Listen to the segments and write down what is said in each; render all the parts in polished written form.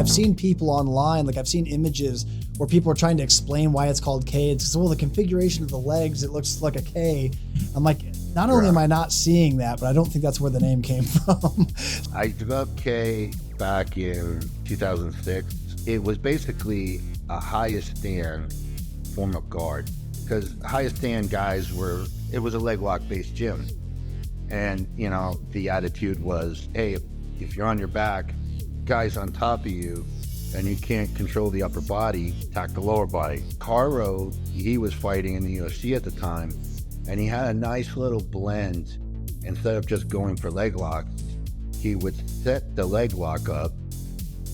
I've seen people online, like I've seen images where people are trying to explain why it's called K. It's because, well, the configuration of the legs, it looks like a K. I'm like, not only am I not seeing that, but I don't think that's where the name came from. I developed K back in 2006. It was basically a highest stand form of guard, because highest stand guys it was a leg lock based gym. And, you know, the attitude was, hey, if you're on your back, guys on top of you, and you can't control the upper body, attack the lower body. Caro, he was fighting in the UFC at the time, and he had a nice little blend. Instead of just going for leg locks, he would set the leg lock up,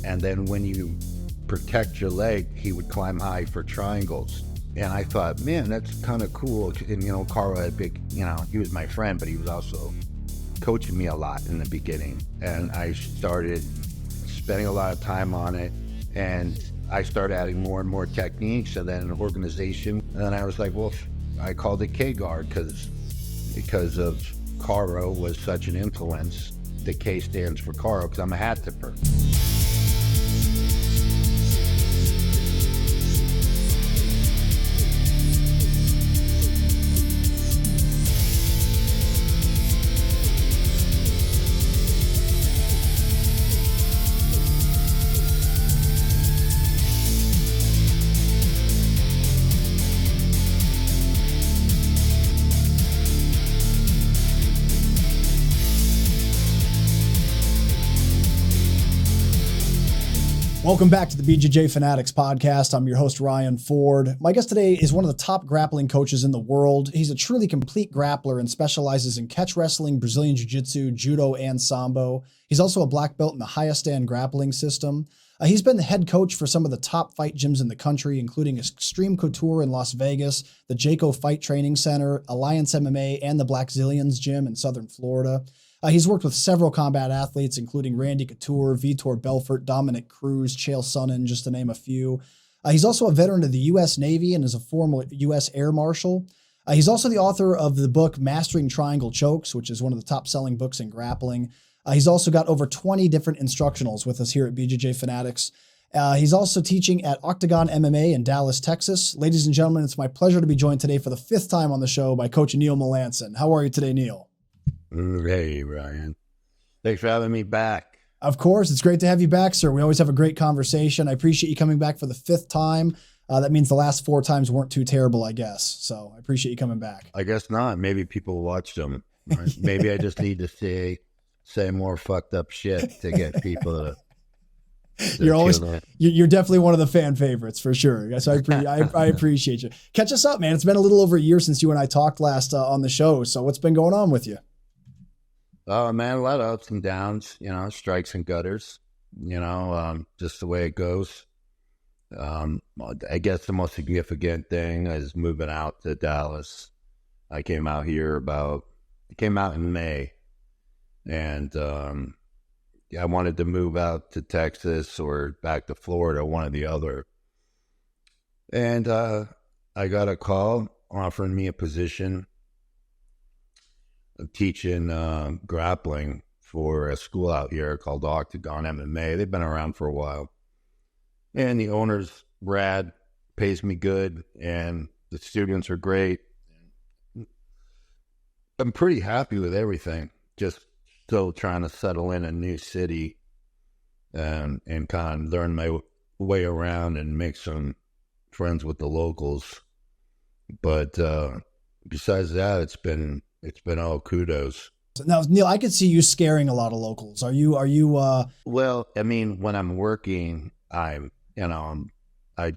and then when you protect your leg, he would climb high for triangles. And I thought, man, that's kind of cool. And, you know, Caro had he was my friend, but he was also coaching me a lot in the beginning. And I started spending a lot of time on it, and I started adding more and more techniques, and then an organization. And then I was like, well, I called it K-Guard because of Caro was such an influence. The K stands for Caro because I'm a hat tipper. Welcome back to the BJJ Fanatics podcast. I'm your host, Ryan Ford. My guest today is one of the top grappling coaches in the world. He's a truly complete grappler and specializes in catch wrestling, Brazilian jiu-jitsu, judo, and sambo. He's also a black belt in the highest stand grappling system. He's been the head coach for some of the top fight gyms in the country, including Extreme Couture in Las Vegas, the Jayco Fight Training Center, Alliance MMA, and the Black Zillions Gym in Southern Florida. He's worked with several combat athletes, including Randy Couture, Vitor Belfort, Dominic Cruz, Chael Sonnen, just to name a few. He's also a veteran of the U.S. Navy and is a former U.S. Air Marshal. He's also the author of the book Mastering Triangle Chokes, which is one of the top-selling books in grappling. He's also got over 20 different instructionals with us here at BJJ Fanatics. He's also teaching at Octagon MMA in Dallas, Texas. Ladies and gentlemen, it's my pleasure to be joined today for the 5th time on the show by Coach Neil Melanson. How are you today, Neil? Hey, Ryan. Thanks for having me back. Of course. It's great to have you back, sir. We always have a great conversation. I appreciate you coming back for the 5th time. That means the last 4 times weren't too terrible, I guess. So I appreciate you coming back. I guess not. Maybe people watched them. Right? Maybe I just need to say more fucked up shit to get people to you're definitely one of the fan favorites for sure. So I appreciate you. Catch us up, man. It's been a little over a year since you and I talked last on the show. So what's been going on with you? Oh, man, a lot of ups and downs, strikes and gutters, just the way it goes. I guess the most significant thing is moving out to Dallas. I came out in May, and I wanted to move out to Texas or back to Florida, one or the other. And I got a call offering me a position of teaching grappling for a school out here called Octagon MMA. They've been around for a while. And the owner's rad, pays me good, and the students are great. I'm pretty happy with everything. Just still trying to settle in a new city and kind of learn my way around and make some friends with the locals. But besides that, it's been all kudos. Now, Neil, I could see you scaring a lot of locals. Are you? Well, I mean, when I'm working, I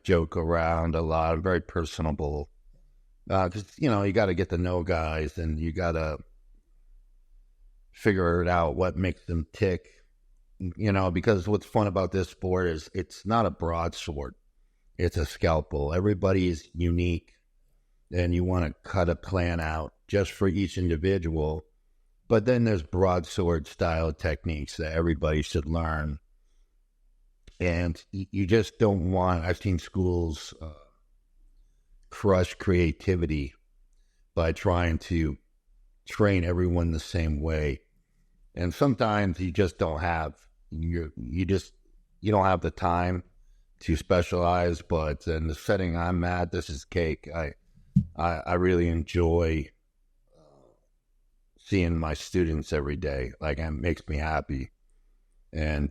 joke around a lot. I'm very personable. Because, you got to get to know guys, and you got to figure it out what makes them tick. Because what's fun about this sport is it's not a broadsword. It's a scalpel. Everybody is unique, and you want to cut a plan out just for each individual. But then there's broadsword style techniques that everybody should learn. And you just don't want, I've seen schools crush creativity by trying to train everyone the same way. And sometimes you just don't have, you you don't have the time to specialize, but in the setting I'm at, this is cake. I really enjoy seeing my students every day. Like, it makes me happy. And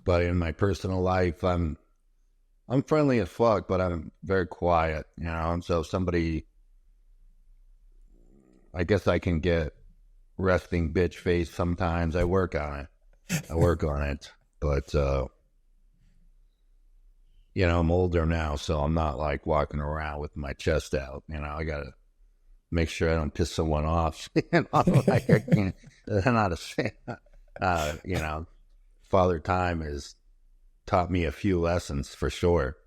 but in my personal life, I'm friendly as fuck, but I'm very quiet, you know. And so somebody, I guess I can get resting bitch face sometimes. I work on it. But you know, I'm older now, so I'm not like walking around with my chest out. You know, I gotta make sure I don't piss someone off. You know, like I can't. I'm not a, you know, Father Time has taught me a few lessons for sure.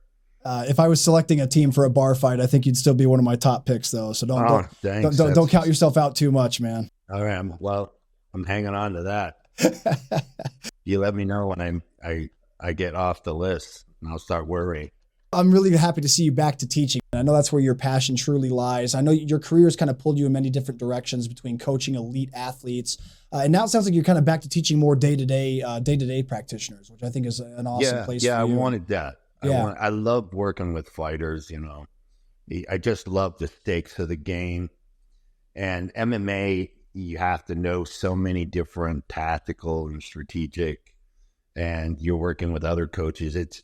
If I was selecting a team for a bar fight, I think you'd still be one of my top picks, though. So don't count yourself out too much, man. All right, I'm hanging on to that. You let me know when I get off the list, and I'll start worrying. I'm really happy to see you back to teaching. I know that's where your passion truly lies. I know your career has kind of pulled you in many different directions between coaching elite athletes. And now it sounds like you're kind of back to teaching more day-to-day practitioners, which I think is an awesome place for you. Yeah, I wanted that. Yeah. I love working with fighters, you know. I just love the stakes of the game. And MMA, you have to know so many different tactical and strategic, and you're working with other coaches. It's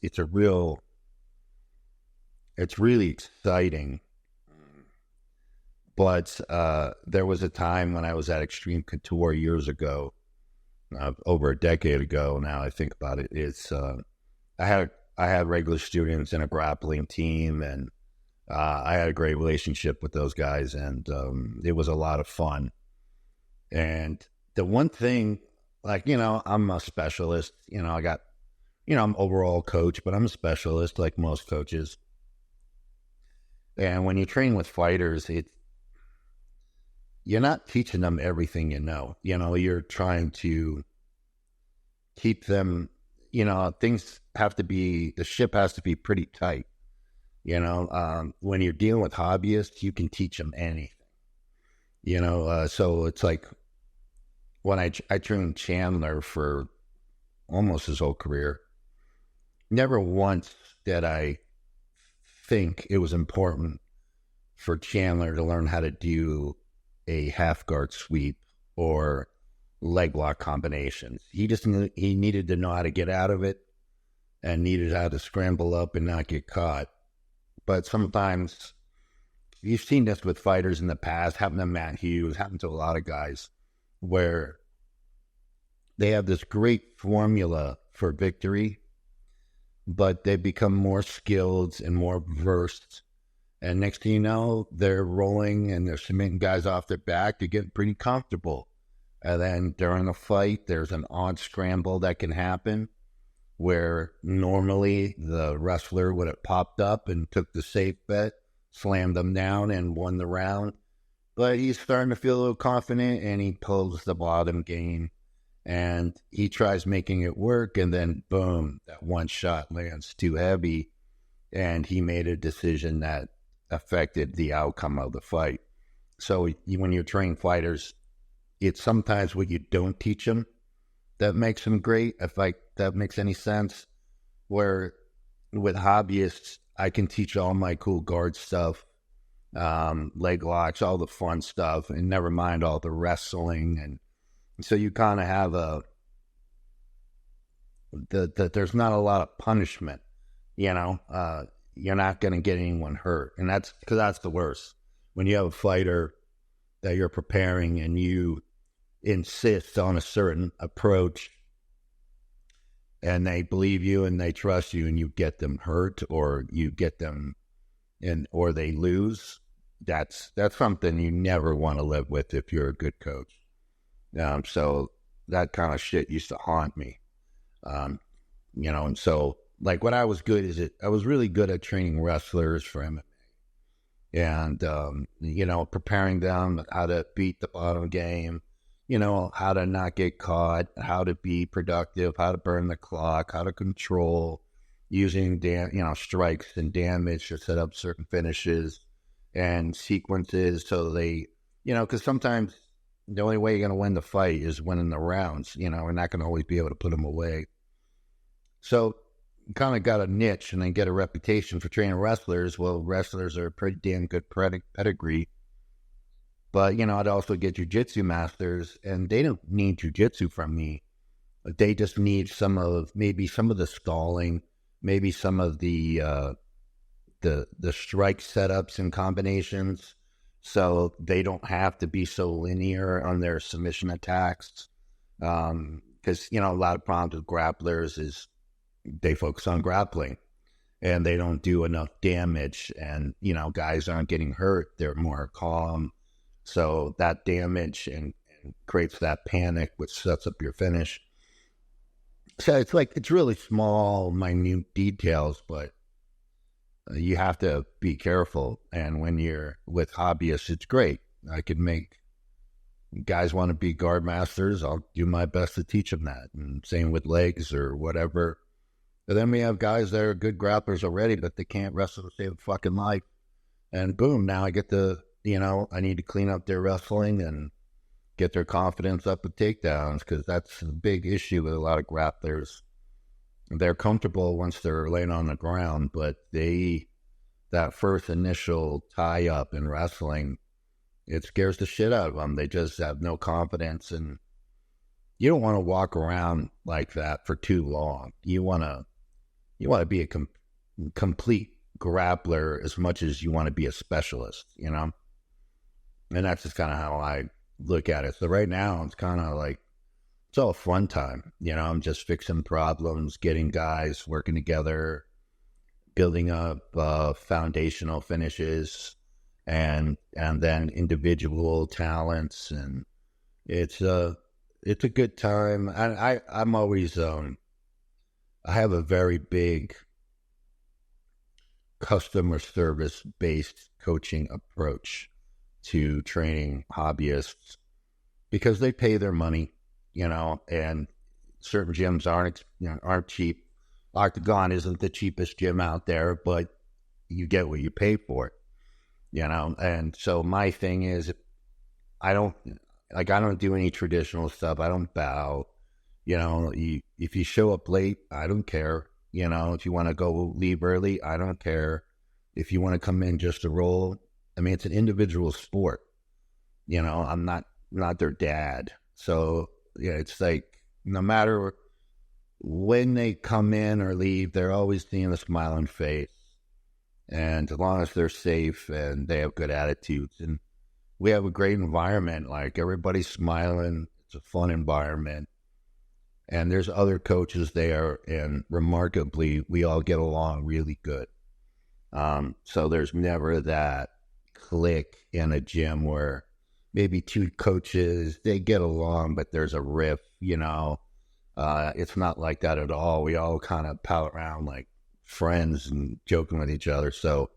really exciting. But there was a time when I was at Extreme Couture years ago, over a decade ago now I think about it. I had regular students in a grappling team, and I had a great relationship with those guys, and it was a lot of fun. And the one thing, like, you know, I'm a specialist, you know, I'm overall coach, but I'm a specialist like most coaches. And when you train with fighters, you're not teaching them everything you know. You know, you're trying to keep them, you know, the ship has to be pretty tight. You know, when you're dealing with hobbyists, you can teach them anything. You know, so it's like when I trained Chandler for almost his whole career, never once did I think it was important for Chandler to learn how to do a half guard sweep or leg lock combinations. He needed to know how to get out of it and needed how to scramble up and not get caught. But sometimes, you've seen this with fighters in the past, happened to Matt Hughes, happened to a lot of guys, where they have this great formula for victory, but they become more skilled and more versed. And next thing you know, they're rolling and they're submitting guys off their back. They're getting pretty comfortable. And then during a fight, there's an odd scramble that can happen where normally the wrestler would have popped up and took the safe bet, slammed them down and won the round. But he's starting to feel a little confident, and he pulls the bottom game. And he tries making it work, and then boom, that one shot lands too heavy, and he made a decision that affected the outcome of the fight. So when you train fighters, it's sometimes what you don't teach them that makes them great, if like that makes any sense. Where with hobbyists, I can teach all my cool guard stuff, leg locks, all the fun stuff, and never mind all the wrestling. And so you kind of have there's not a lot of punishment, you know. You're not going to get anyone hurt. And that's because that's the worst. When you have a fighter that you're preparing and you insist on a certain approach and they believe you and they trust you, and you get them hurt or you get them or they lose, that's something you never want to live with if you're a good coach. So that kind of shit used to haunt me. You know, and so like what I was good is I was really good at training wrestlers for MMA and, you know, preparing them how to beat the bottom game, you know, how to not get caught, how to be productive, how to burn the clock, how to control using, strikes and damage to set up certain finishes and sequences. So they, you know, because sometimes the only way you're going to win the fight is winning the rounds. You know, we're not going to always be able to put them away. So kind of got a niche and then get a reputation for training wrestlers. Well, wrestlers are a pretty damn good pedigree. But, you know, I'd also get jiu-jitsu masters, and they don't need jiu-jitsu from me. They just need maybe some of the stalling, maybe some of the strike setups and combinations, so they don't have to be so linear on their submission attacks. Because, you know, a lot of problems with grapplers is they focus on grappling and they don't do enough damage, and, you know, guys aren't getting hurt. They're more calm. So that damage and creates that panic, which sets up your finish. So it's really small, minute details, but you have to be careful. And when you're with hobbyists, it's great. I could make guys want to be guard masters. I'll do my best to teach them that. And same with legs or whatever. But then we have guys that are good grapplers already, but they can't wrestle to save a fucking life. And boom, now I get to, you know, I need to clean up their wrestling and get their confidence up with takedowns, because that's a big issue with a lot of grapplers. They're comfortable once they're laying on the ground, but that first initial tie-up in wrestling, it scares the shit out of them. They just have no confidence, and you don't want to walk around like that for too long. You want to be a complete grappler as much as you want to be a specialist, you know? And that's just kind of how I look at it. So right now, it's kind of like, it's all fun time. You know, I'm just fixing problems, getting guys working together, building up foundational finishes, and then individual talents. And it's a good time. And I'm always, I have a very big customer service based coaching approach to training hobbyists, because they pay their money, you know, and certain gyms aren't cheap. Octagon isn't the cheapest gym out there, but you get what you pay for it, you know. And so my thing is, I don't do any traditional stuff. I don't bow, you know. If you show up late, I don't care, you know. If you want to leave early, I don't care. If you want to come in just to roll, I mean, it's an individual sport, you know. I'm not their dad. So, yeah, it's like, no matter when they come in or leave, they're always seeing a smiling face. And as long as they're safe and they have good attitudes, and we have a great environment, like everybody's smiling, it's a fun environment. And there's other coaches there, and remarkably, we all get along really good. So there's never that clique in a gym where maybe two coaches, they get along, but there's a riff, you know. It's not like that at all. We all kind of pal around like friends and joking with each other. So,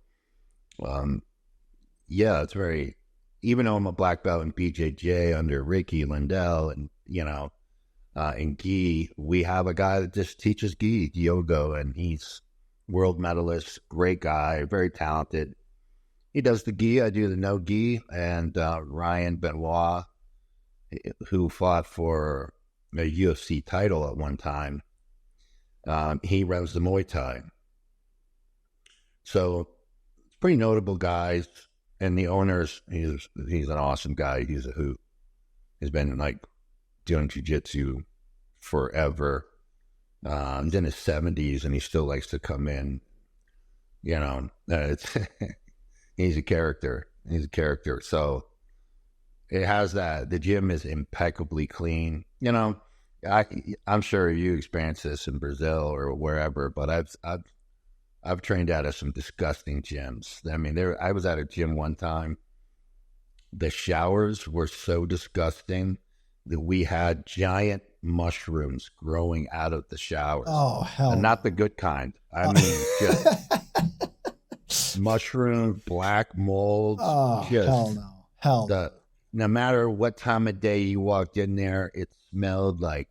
yeah, it's very, even though I'm a black belt in BJJ under Ricky Lindell and, you know, in gi, we have a guy that just teaches gi, Diogo, and he's world medalist, great guy, very talented. He does the gi, I do the no gi, and Ryan Benoit, who fought for a UFC title at one time, he runs the Muay Thai. So it's pretty notable guys, and the owner's, he's an awesome guy. He's a hoot. He's been like doing jiu-jitsu forever. He's in his 70s, and he still likes to come in. You know, it's he's a character. He's a character. So it has that. The gym is impeccably clean. You know, I'm sure you experience this in Brazil or wherever, but I've trained out of some disgusting gyms. I mean, I was at a gym one time. The showers were so disgusting that we had giant mushrooms growing out of the showers. Oh, hell. And not the good kind. I mean, just mushrooms, black mold. Oh, just hell no. Hell no. No matter what time of day you walked in there, it smelled like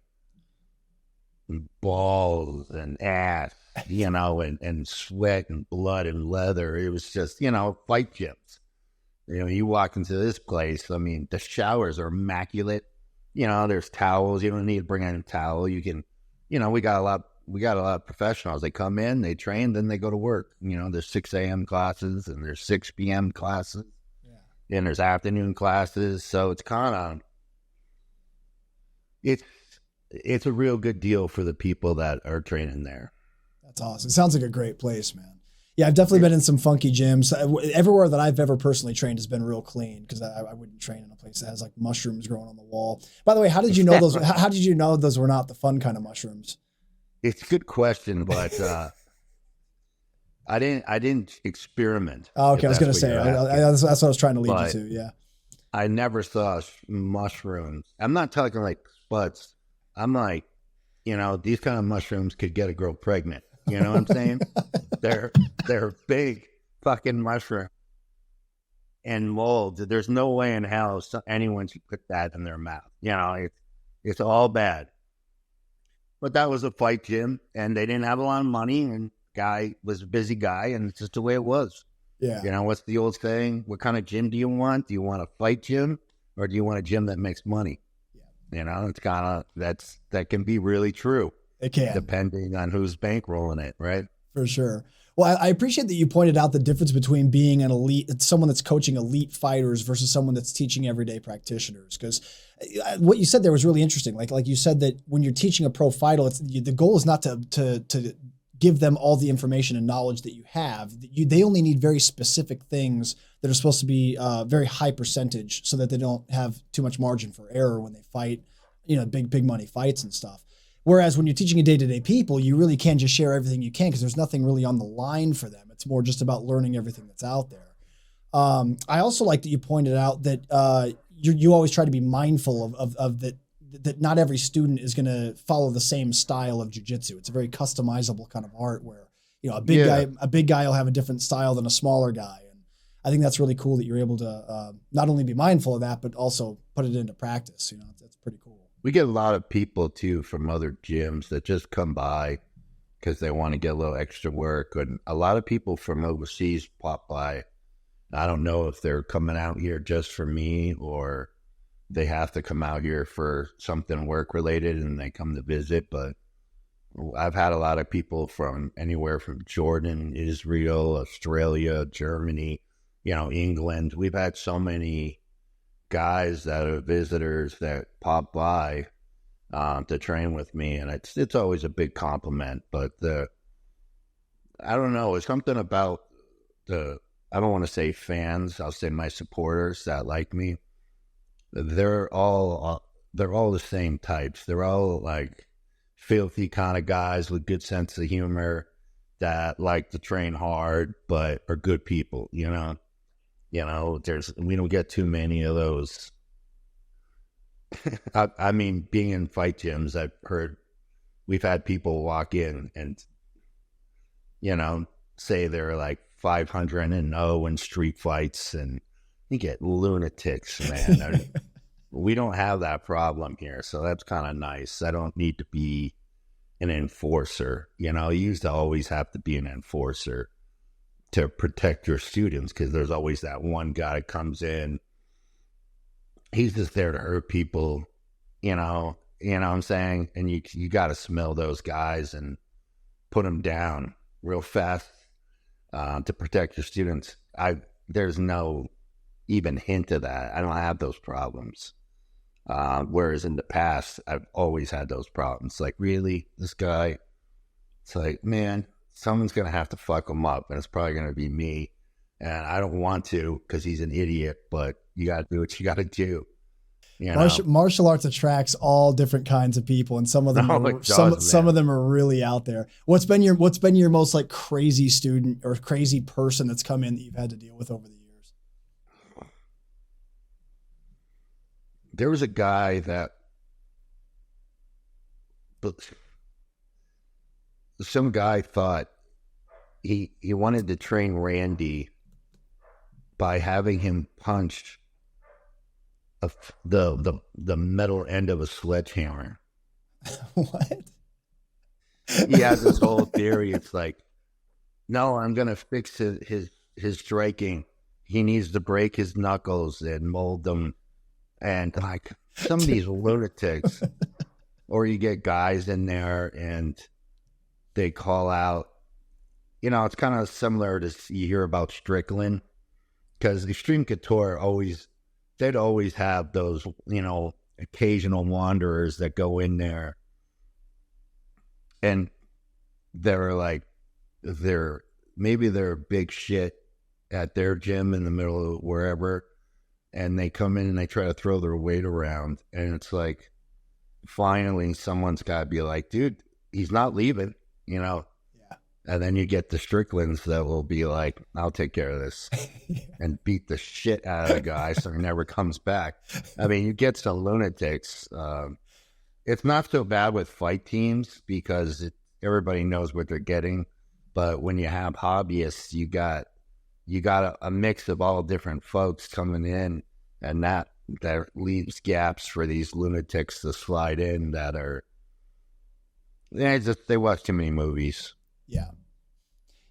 balls and ass, you know, and sweat and blood and leather. It was just, you know, fight gyms. You know, you walk into this place, I mean, the showers are immaculate. You know, there's towels. You don't need to bring in a towel. You can, you know, we got a we got a lot of professionals. They come in, they train, then they go to work. There's 6 a.m. classes and there's 6 p.m. classes. Yeah. And there's afternoon classes. So it's kind of, it's a real good deal for the people that are training there. That's awesome. It sounds like a great place, man. Yeah, I've definitely been in some funky gyms. Everywhere that I've ever personally trained has been real clean, because I wouldn't train in a place that has like mushrooms growing on the wall. By the way, how did you know those? How did you know those were not the fun kind of mushrooms? It's a good question, but I didn't experiment. Oh, okay, I was going to say that's what I was trying to lead you to. Yeah, I never saw mushrooms. I'm not talking like spuds. I'm like, these kind of mushrooms could get a girl pregnant. You know what I'm saying? They're big fucking mushroom and mold. There's no way in hell anyone should put that in their mouth. It's all bad. But that was a fight gym, and they didn't have a lot of money, and guy was a busy guy, and it's just the way it was. Yeah. What's the old saying? What kind of gym do you want? Do you want a fight gym, or do you want a gym that makes money? Yeah. It's kind of that can be really true. It can. Depending on who's bankrolling it, right? For sure. Well, I appreciate that you pointed out the difference between being an elite, someone that's coaching elite fighters versus someone that's teaching everyday practitioners. Because what you said there was really interesting. Like you said that when you're teaching a pro fighter, the goal is not to give them all the information and knowledge that you have. They only need very specific things that are supposed to be very high percentage, so that they don't have too much margin for error when they fight, big money fights and stuff. Whereas when you're teaching a day-to-day people, you really can just share everything you can, because there's nothing really on the line for them. It's more just about learning everything that's out there. I also like that you pointed out that you always try to be mindful of that not every student is going to follow the same style of jiu-jitsu. It's a very customizable kind of art where, a big guy will have a different style than a smaller guy. And I think that's really cool that you're able to not only be mindful of that, but also put it into practice. That's pretty cool. We get a lot of people, too, from other gyms that just come by because they want to get a little extra work. And a lot of people from overseas pop by. I don't know if they're coming out here just for me, or they have to come out here for something work-related and they come to visit. But I've had a lot of people from anywhere from Jordan, Israel, Australia, Germany, England. We've had so many guys that are visitors that pop by to train with me, and it's always a big compliment. But I don't know, it's something about I don't want to say fans, I'll say my supporters that like me. They're all the same types. They're all like filthy kind of guys with good sense of humor that like to train hard but are good people. We don't get too many of those. I mean, being in fight gyms, I've heard we've had people walk in and, say they're like 500-0 in street fights, and you get lunatics, man. We don't have that problem here, so that's kind of nice. I don't need to be an enforcer. You used to always have to be an enforcer to protect your students, because there's always that one guy that comes in. He's just there to hurt people, you know what I'm saying? And you got to smell those guys and put them down real fast to protect your students. There's no even hint of that. I don't have those problems. Whereas in the past, I've always had those problems. Like, really, this guy? It's like, man, someone's going to have to fuck him up, and it's probably going to be me. And I don't want to, because he's an idiot, but you got to do what you got to do. Martial arts attracts all different kinds of people, and some of them some of them are really out there. What's been your most like crazy student or crazy person that's come in that you've had to deal with over the years? There was a guy that some guy thought he wanted to train Randy by having him punch the metal end of a sledgehammer. What? He has this whole theory. It's like, no, I'm gonna fix his striking. He needs to break his knuckles and mold them. And like some of these lunatics, or you get guys in there and they call out, it's kind of similar to you hear about Strickland, because Extreme Couture they'd always have those, occasional wanderers that go in there and maybe they're big shit at their gym in the middle of wherever, and they come in and they try to throw their weight around, and it's like, finally someone's got to be like, dude, he's not leaving, Yeah. And then you get the Stricklands that will be like, I'll take care of this, and beat the shit out of the guy so he never comes back. I mean, you get some lunatics. It's not so bad with fight teams because everybody knows what they're getting. But when you have hobbyists, you got a mix of all different folks coming in, and that leaves gaps for these lunatics to slide in that are, they watch too many movies. Yeah.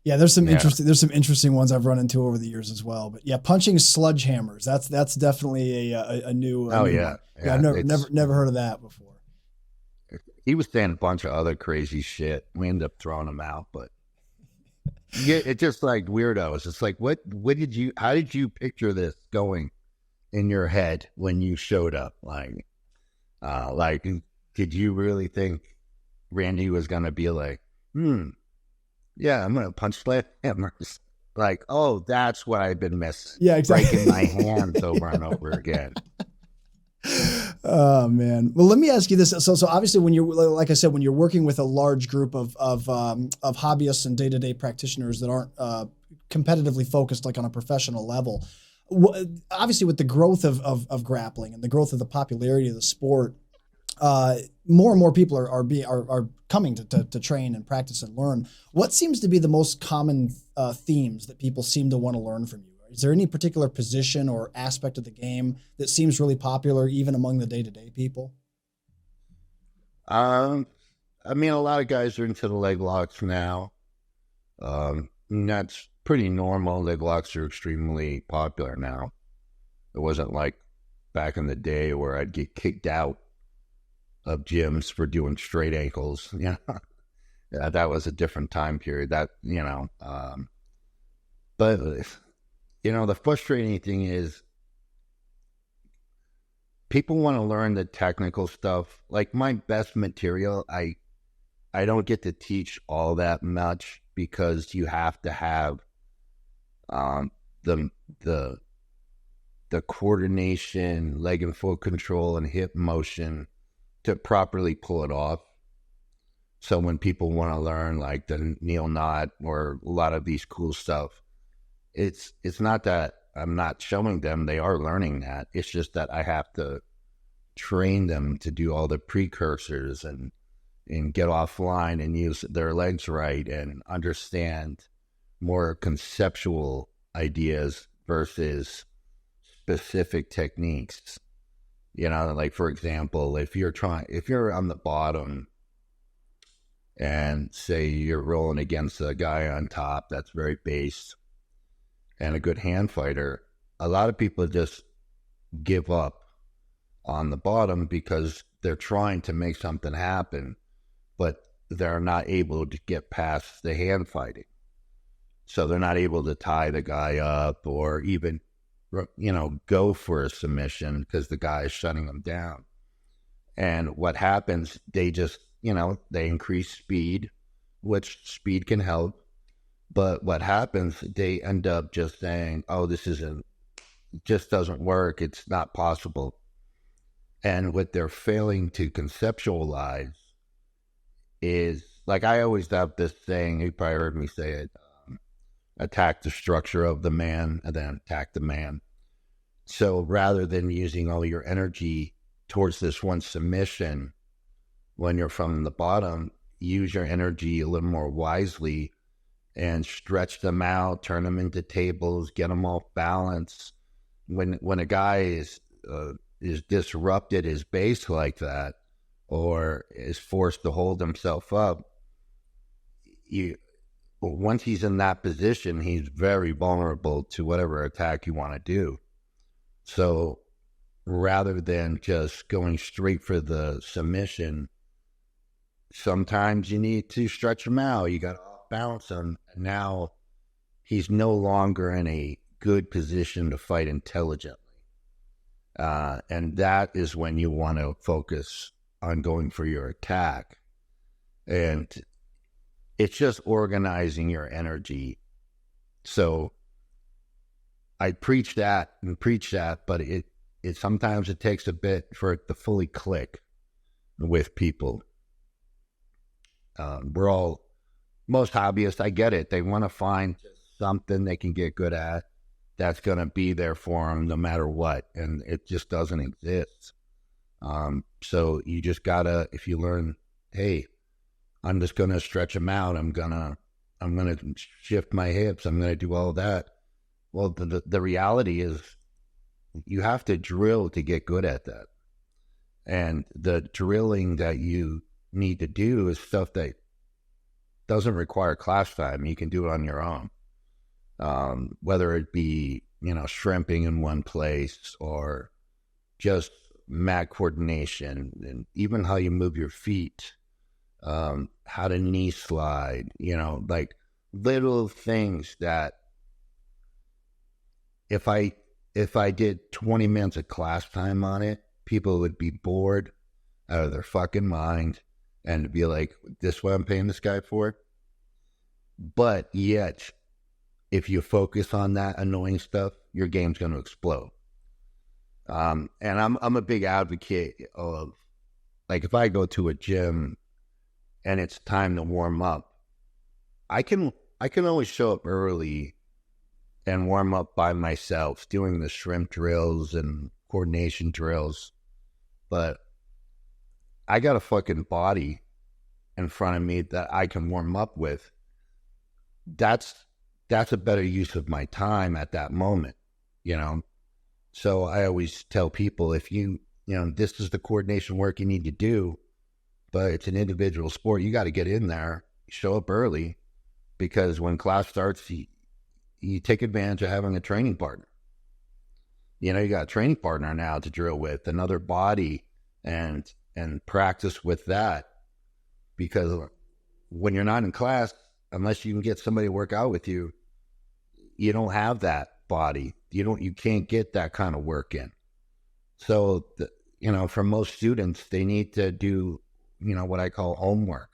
Yeah, there's some interesting ones I've run into over the years as well. But yeah, punching sledgehammers, that's definitely a new Oh, new yeah. one. Yeah, I've never heard of that before. He was saying a bunch of other crazy shit. We ended up throwing him out, but it's just like weirdos. It's like, how did you picture this going in your head when you showed up? Like, did you really think Randy was going to be like, yeah, I'm going to punch sledgehammers? Like, oh, that's what I've been missing. Yeah, exactly. Breaking my hands over and over again. Oh man. Well, let me ask you this. So obviously when you're, like I said, when you're working with a large group of hobbyists and day-to-day practitioners that aren't competitively focused, like on a professional level, obviously with the growth of grappling and the growth of the popularity of the sport, more and more people are coming to train and practice and learn. What seems to be the most common themes that people seem to want to learn from you? Is there any particular position or aspect of the game that seems really popular even among the day-to-day people? I mean, a lot of guys are into the leg locks now. That's pretty normal. Leg locks are extremely popular now. It wasn't like back in the day where I'd get kicked out of gyms for doing straight ankles. Yeah, that was a different time period. But the frustrating thing is people want to learn the technical stuff. Like my best material, I don't get to teach all that much because you have to have the coordination, leg and foot control, and hip motion to properly pull it off. So when people want to learn like the kneel knot or a lot of these cool stuff, it's not that I'm not showing them, they are learning that. It's just that I have to train them to do all the precursors and get offline and use their legs right and understand more conceptual ideas versus specific techniques. Like for example, if you're on the bottom and say you're rolling against a guy on top that's very base and a good hand fighter, a lot of people just give up on the bottom because they're trying to make something happen, but they're not able to get past the hand fighting. So they're not able to tie the guy up or even, go for a submission because the guy is shutting them down. And what happens, they just, they increase speed, which speed can help. But what happens, they end up just saying, oh, just doesn't work. It's not possible. And what they're failing to conceptualize is, like I always have this saying, you probably heard me say it, attack the structure of the man and then attack the man. So rather than using all your energy towards this one submission, when you're from the bottom, use your energy a little more wisely and stretch them out, turn them into tables, get them off balance. When a guy is disrupted his base like that, or is forced to hold himself up, once he's in that position, he's very vulnerable to whatever attack you want to do. So rather than just going straight for the submission, sometimes you need to stretch him out. You got to balance him. And now he's no longer in a good position to fight intelligently. And that is when you want to focus on going for your attack. And it's just organizing your energy. So I preach that, but it sometimes it takes a bit for it to fully click with people. Most hobbyists, I get it. They want to find something they can get good at that's going to be there for them no matter what. And it just doesn't exist. So you just gotta, if you learn, hey, I'm just going to stretch them out. I'm going to shift my hips. I'm going to do all that. Well, the reality is you have to drill to get good at that. And the drilling that you need to do is stuff that doesn't require class time. You can do it on your own. Whether it be, shrimping in one place or just mat coordination and even how you move your feet, how to knee slide, like little things that if I did 20 minutes of class time on it, people would be bored out of their fucking mind and be like, this is what I'm paying this guy for? But yet, if you focus on that annoying stuff, your game's going to explode. And I'm a big advocate of, like, if I go to a gym and it's time to warm up, I can always show up early and warm up by myself, doing the shrimp drills and coordination drills. But I got a fucking body in front of me that I can warm up with. That's a better use of my time at that moment, So I always tell people, if this is the coordination work you need to do, but it's an individual sport, you got to get in there, show up early, because when class starts, you take advantage of having a training partner. You got a training partner now to drill with, another body, and practice with that. Because when you're not in class, unless you can get somebody to work out with you, you don't have that body. You can't get that kind of work in. So, for most students, they need to do, what I call homework.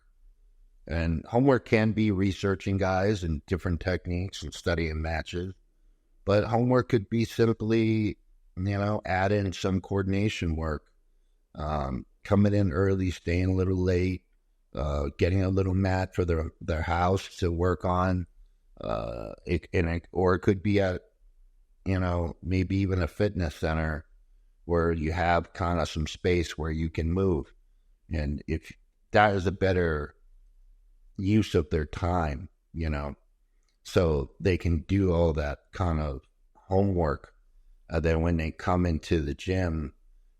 And homework can be researching guys and different techniques and studying matches. But homework could be simply, add in some coordination work, coming in early, staying a little late, getting a little mat for their house to work on. Or it could be at, maybe even a fitness center where you have kind of some space where you can move. And if that is a better use of their time, so they can do all that kind of homework. Then when they come into the gym,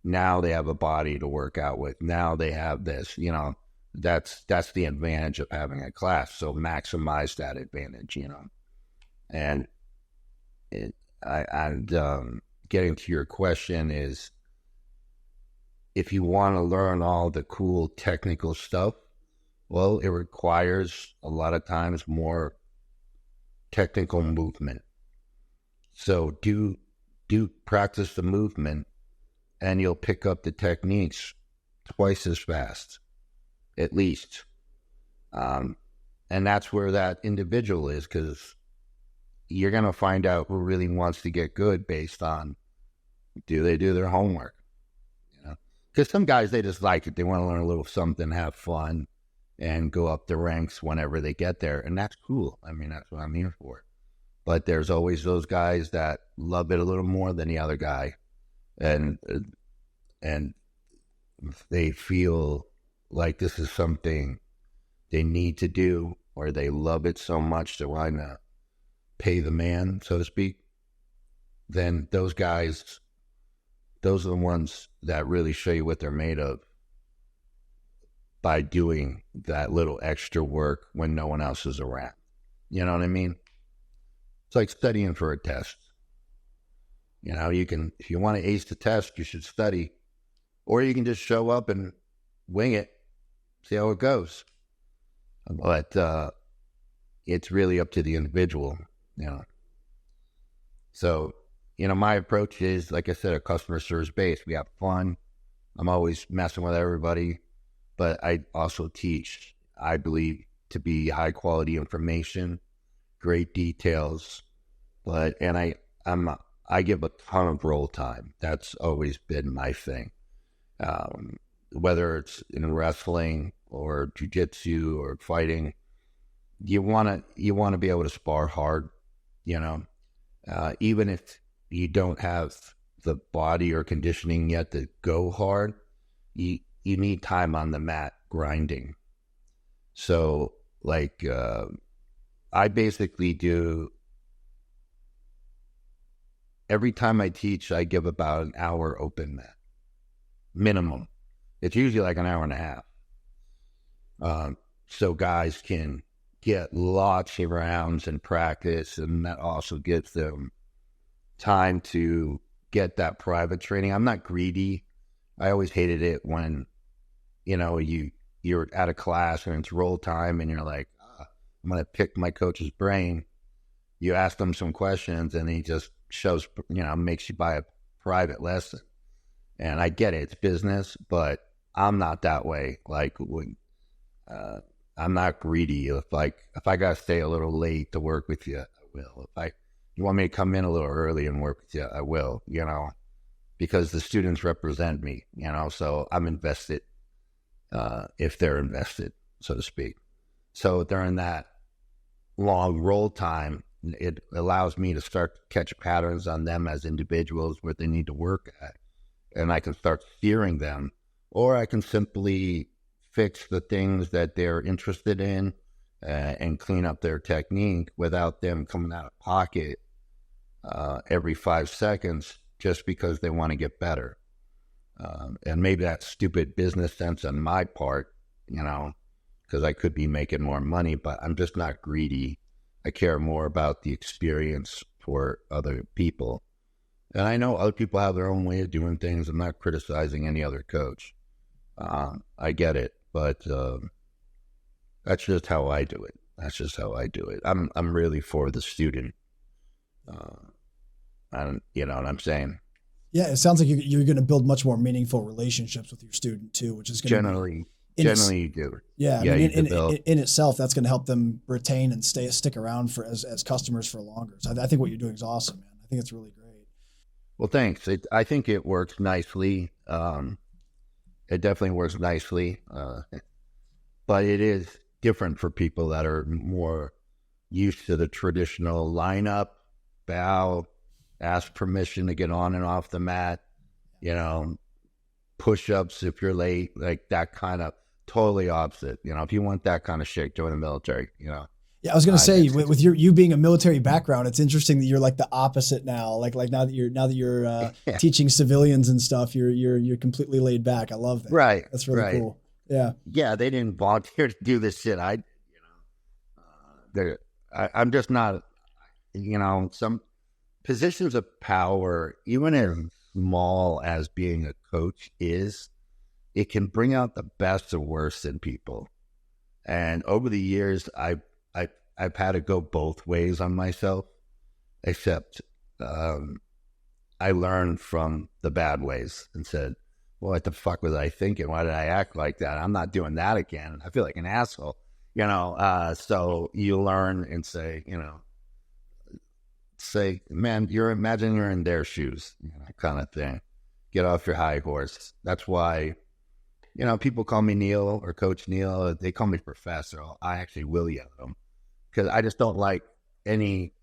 now they have a body to work out with. Now they have this, that's the advantage of having a class. So maximize that advantage, And getting to your question is, if you want to learn all the cool technical stuff, well, it requires a lot of times more technical movement. So do practice the movement, and you'll pick up the techniques twice as fast, at least. And that's where that individual is, because you're going to find out who really wants to get good based on, do they do their homework? Because some guys, they just like it. They want to learn a little something, have fun, and go up the ranks whenever they get there. And that's cool. I mean, that's what I'm here for. But there's always those guys that love it a little more than the other guy. And they feel like this is something they need to do, or they love it so much to want to pay the man, so to speak. Then those guys, those are the ones that really show you what they're made of by doing that little extra work when no one else is around. You know what I mean? It's like studying for a test. You can, if you want to ace the test, you should study. Or you can just show up and wing it. see how it goes. But it's really up to the individual, you know. So, you know, my approach is, like I said, a customer service base. We have fun. I'm always messing with everybody, but I also teach, I believe, to be high quality information, great details, and I give a ton of roll time. That's always been my thing. Whether it's in wrestling or jiu-jitsu or fighting, you want to be able to spar hard, you know, even if you don't have the body or conditioning yet to go hard, you need time on the mat grinding. So like, I basically do, every time I teach, I give about an hour open mat, minimum. It's usually like an hour and a half. So guys can get lots of rounds in practice, and that also gives them time to get that private training. I'm not greedy. I always hated it when, you know, you're at a class and it's roll time and you're like, I'm going to pick my coach's brain. You ask them some questions and he just shows, you know, makes you buy a private lesson. And I get it, it's business, but I'm not that way. Like, I'm not greedy. If I got to stay a little late to work with you, I will. If you want me to come in a little early and work with you, I will, you know, because the students represent me, you know, so I'm invested, if they're invested, so to speak. So during that long roll time, it allows me to start to catch patterns on them as individuals where they need to work at, and I can start steering them, or I can simply fix the things that they're interested in and clean up their technique without them coming out of pocket every 5 seconds just because they want to get better. And maybe that's stupid business sense on my part, you know, because I could be making more money, but I'm just not greedy. I care more about the experience for other people. And I know other people have their own way of doing things. I'm not criticizing any other coach. I get it, but that's just how I do it. That's just how I do it. I'm really for the student. You know what I'm saying? Yeah, it sounds like you're going to build much more meaningful relationships with your student too, which is going to generally you do. Yeah, I mean, in itself, that's going to help them retain and stick around for as customers for longer. So I think what you're doing is awesome, man. I think it's really great. Well, thanks. I think it works nicely. It definitely works nicely, but it is different for people that are more used to the traditional lineup, bow, ask permission to get on and off the mat, you know, push-ups if you're late, like that kind of totally opposite. You know, if you want that kind of shit, join the military, you know. Yeah, I was going to say, with you being a military background, it's interesting that you're like the opposite now. Like now that you're teaching civilians and stuff, you're completely laid back. I love that. Right. That's really cool. Yeah. Yeah, they didn't volunteer to do this shit. I'm just not, you know, some positions of power, even as small as being a coach is, it can bring out the best or worst in people. And over the years, I've had to go both ways on myself, except I learned from the bad ways and said, well, what the fuck was I thinking? Why did I act like that? I'm not doing that again. I feel like an asshole, you know. So you learn and say, man, imagine you're in their shoes, you know, kind of thing. Get off your high horse. That's why, you know, people call me Neil or Coach Neil. They call me Professor. I actually will yell at them because I just don't like any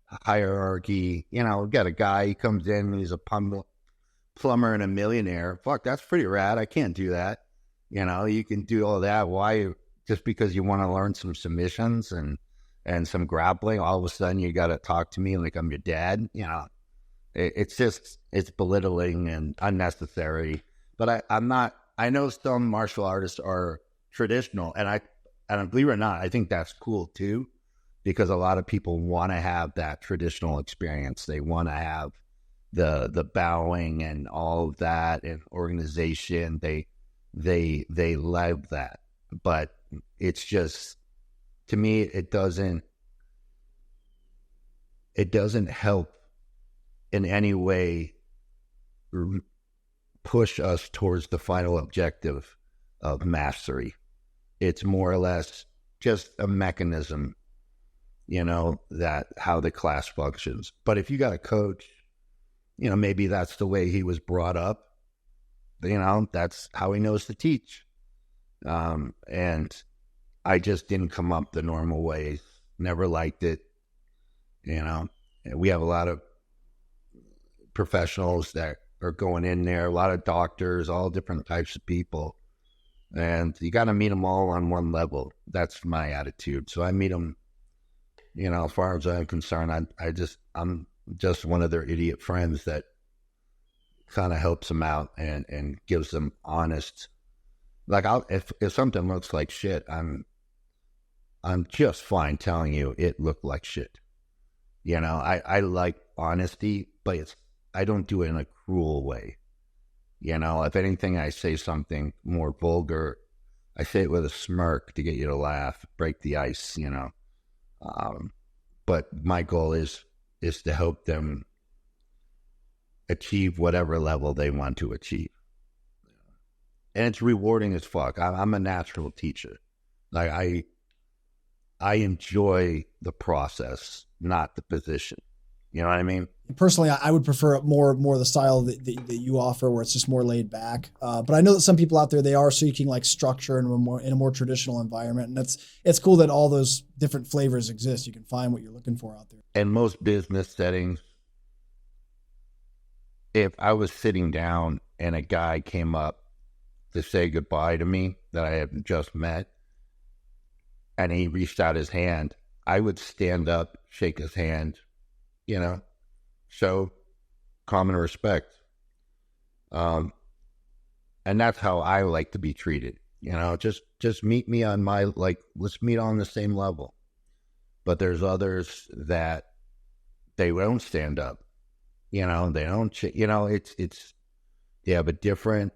hierarchy. You know, we got a guy, he comes in, he's a plumber and a millionaire. Fuck, that's pretty rad. I can't do that. You know, you can do all that. Why? Just because you want to learn some submissions and some grappling, all of a sudden you got to talk to me like I'm your dad. You know, it's belittling and unnecessary. But I know some martial artists are traditional, and believe it or not, I think that's cool too, because a lot of people want to have that traditional experience. They want to have the bowing and all of that and organization. They love that. but it's just, to me, it doesn't help in any way push us towards the final objective of mastery. It's more or less just a mechanism, that how the class functions. But if you got a coach, maybe that's the way he was brought up, that's how he knows to teach. And I just didn't come up the normal ways, never liked it. We have a lot of professionals that are going in there, a lot of doctors, all different types of people. And you got to meet them all on one level. That's my attitude. So I meet them, as far as I'm concerned, I'm just one of their idiot friends that kind of helps them out and gives them honest. Like, if something looks like shit, I'm just fine telling you it looked like shit. I like honesty, but I don't do it in a cruel way. If anything, I say something more vulgar. I say it with a smirk to get you to laugh, break the ice, But my goal is to help them achieve whatever level they want to achieve. And it's rewarding as fuck. I'm a natural teacher. Like, I enjoy the process, not the position. You know what I mean? Personally, I would prefer more the style that you offer, where it's just more laid back. But I know that some people out there, they are seeking like structure in a more traditional environment, and it's cool that all those different flavors exist. You can find what you're looking for out there. In most business settings, if I was sitting down and a guy came up to say goodbye to me that I had just met, and he reached out his hand, I would stand up, shake his hand, show common respect. And that's how I like to be treated. Just meet me on my, let's meet on the same level. But there's others that they don't stand up. They don't, they have a different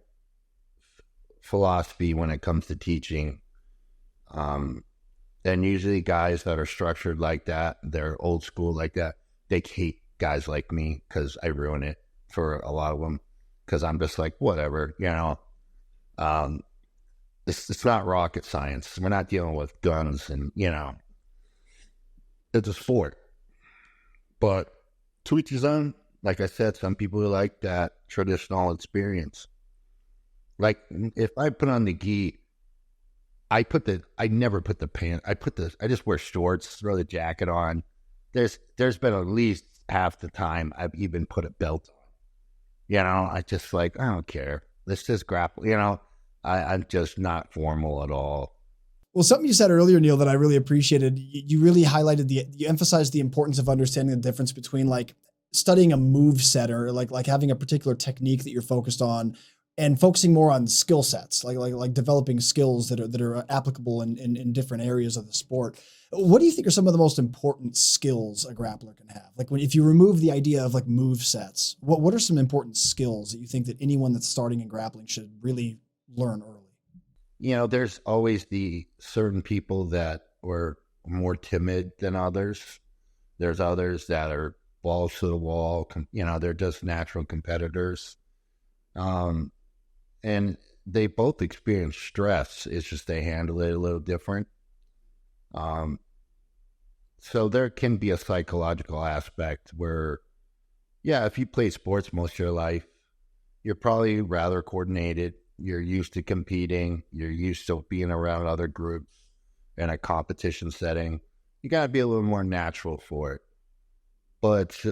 philosophy when it comes to teaching. And usually guys that are structured like that, they're old school like that, they hate guys like me because I ruin it for a lot of them, because I'm just like, whatever, it's not rocket science. We're not dealing with guns and, it's a sport. But to each his own. Like I said, some people like that traditional experience. Like, if I put on the gi, I never put the pants, I just wear shorts, throw the jacket on. There's been at least half the time I've even put a belt on. I just I don't care. Let's just grapple. I'm just not formal at all. Well, something you said earlier, Neil, that I really appreciated, you really highlighted you emphasized the importance of understanding the difference between like studying a move set or like having a particular technique that you're focused on, and focusing more on skill sets, like developing skills that are applicable in different areas of the sport. What do you think are some of the most important skills a grappler can have? Like, if you remove the idea of like move sets, what are some important skills that you think that anyone that's starting in grappling should really learn early? There's always the certain people that were more timid than others. There's others that are balls to the wall. They're just natural competitors. And they both experience stress. It's just they handle it a little different. So there can be a psychological aspect where, if you play sports most of your life, you're probably rather coordinated. You're used to competing. You're used to being around other groups in a competition setting. You got to be a little more natural for it. But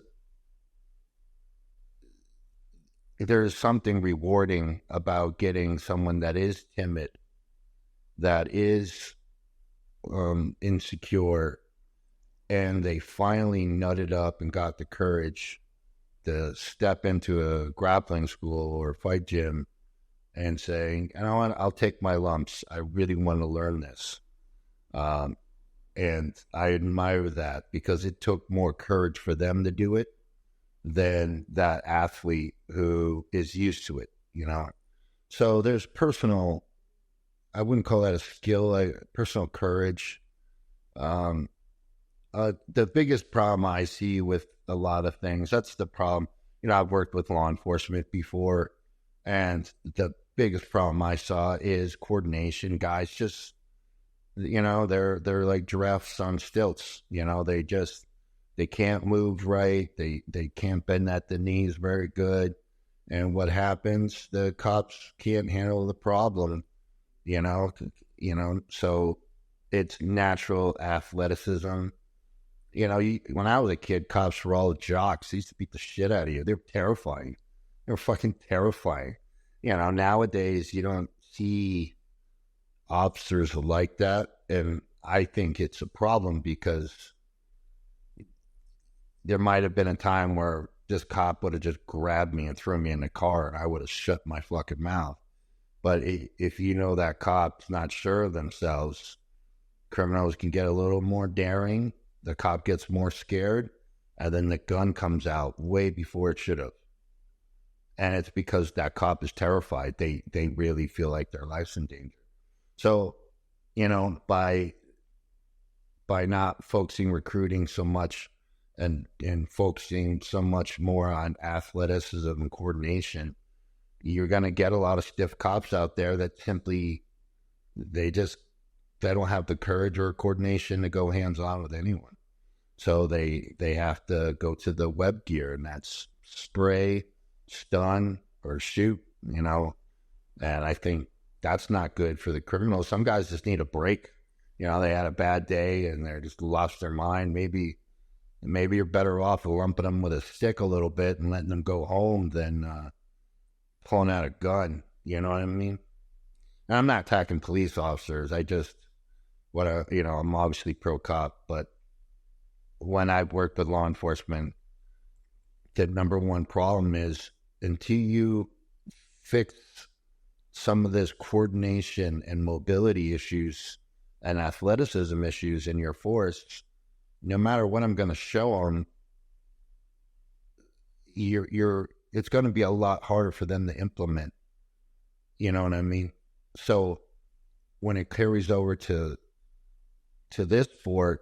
there's something rewarding about getting someone that is timid, that is insecure, and they finally nutted up and got the courage to step into a grappling school or fight gym and saying, you know what, I'll take my lumps. I really want to learn this. And I admire that, because it took more courage for them to do it than that athlete who is used to it, So there's personal I wouldn't call that a skill, like personal courage. Um, the biggest problem I see with a lot of things, that's the problem. I've worked with law enforcement before, and the biggest problem I saw is coordination. Guys just, they're like giraffes on stilts. They can't move right. They can't bend at the knees very good. And what happens? The cops can't handle the problem. So it's natural athleticism. When I was a kid, cops were all jocks. They used to beat the shit out of you. They're terrifying. They're fucking terrifying. Nowadays you don't see officers like that. And I think it's a problem because there might have been a time where this cop would have just grabbed me and thrown me in the car and I would have shut my fucking mouth. But if that cop's not sure of themselves, criminals can get a little more daring. The cop gets more scared, and then the gun comes out way before it should have. And it's because that cop is terrified. They really feel like their life's in danger. So, by not focusing recruiting so much and focusing so much more on athleticism and coordination, you're going to get a lot of stiff cops out there that simply, they don't have the courage or coordination to go hands-on with anyone. So they have to go to the web gear, and that's spray, stun, or shoot, And I think that's not good for the criminals. Some guys just need a break. They had a bad day and they're just lost their mind. Maybe you're better off lumping them with a stick a little bit and letting them go home than pulling out a gun. You know what I mean? And I'm not attacking police officers. I'm obviously pro cop, but when I've worked with law enforcement, the number one problem is until you fix some of this coordination and mobility issues and athleticism issues in your force, no matter what I'm going to show them, it's going to be a lot harder for them to implement. You know what I mean? So when it carries over to this sport,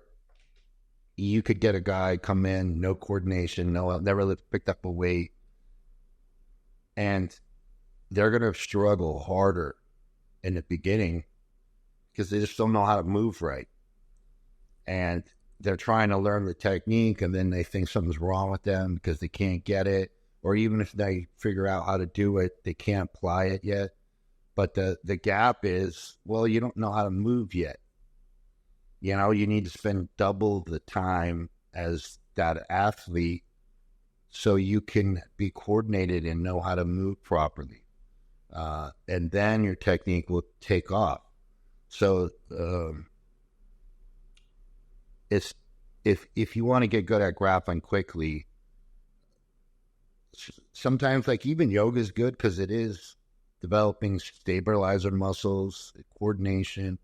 you could get a guy come in, no coordination, never picked up a weight, and they're going to struggle harder in the beginning because they just don't know how to move right. And they're trying to learn the technique, and then they think something's wrong with them because they can't get it. Or even if they figure out how to do it, they can't apply it yet. But the gap is, well, you don't know how to move yet. You need to spend double the time as that athlete so you can be coordinated and know how to move properly. And then your technique will take off. So it's if you want to get good at grappling quickly, sometimes like even yoga is good because it is developing stabilizer muscles, coordination.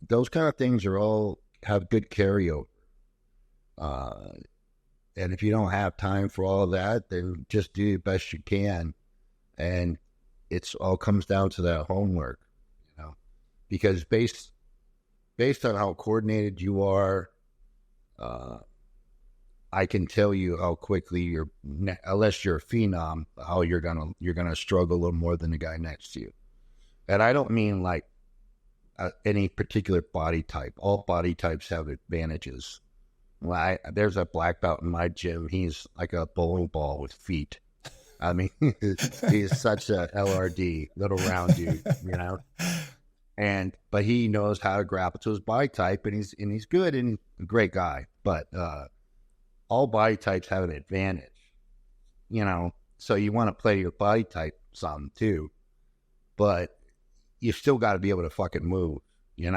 Those kind of things are all have good carryover. And if you don't have time for all of that, then just do the best you can. And it's all comes down to that homework, because based on how coordinated you are, I can tell you how quickly unless you're a phenom, how you're gonna struggle a little more than the guy next to you. And I don't mean like any particular body type. All body types have advantages. There's a black belt in my gym. He's like a bowling ball with feet. I mean, he's such a LRD, little round dude, but he knows how to grapple to his body type, and he's good and a great guy. But all body types have an advantage, So you want to play your body type some too, but you still got to be able to fucking move, You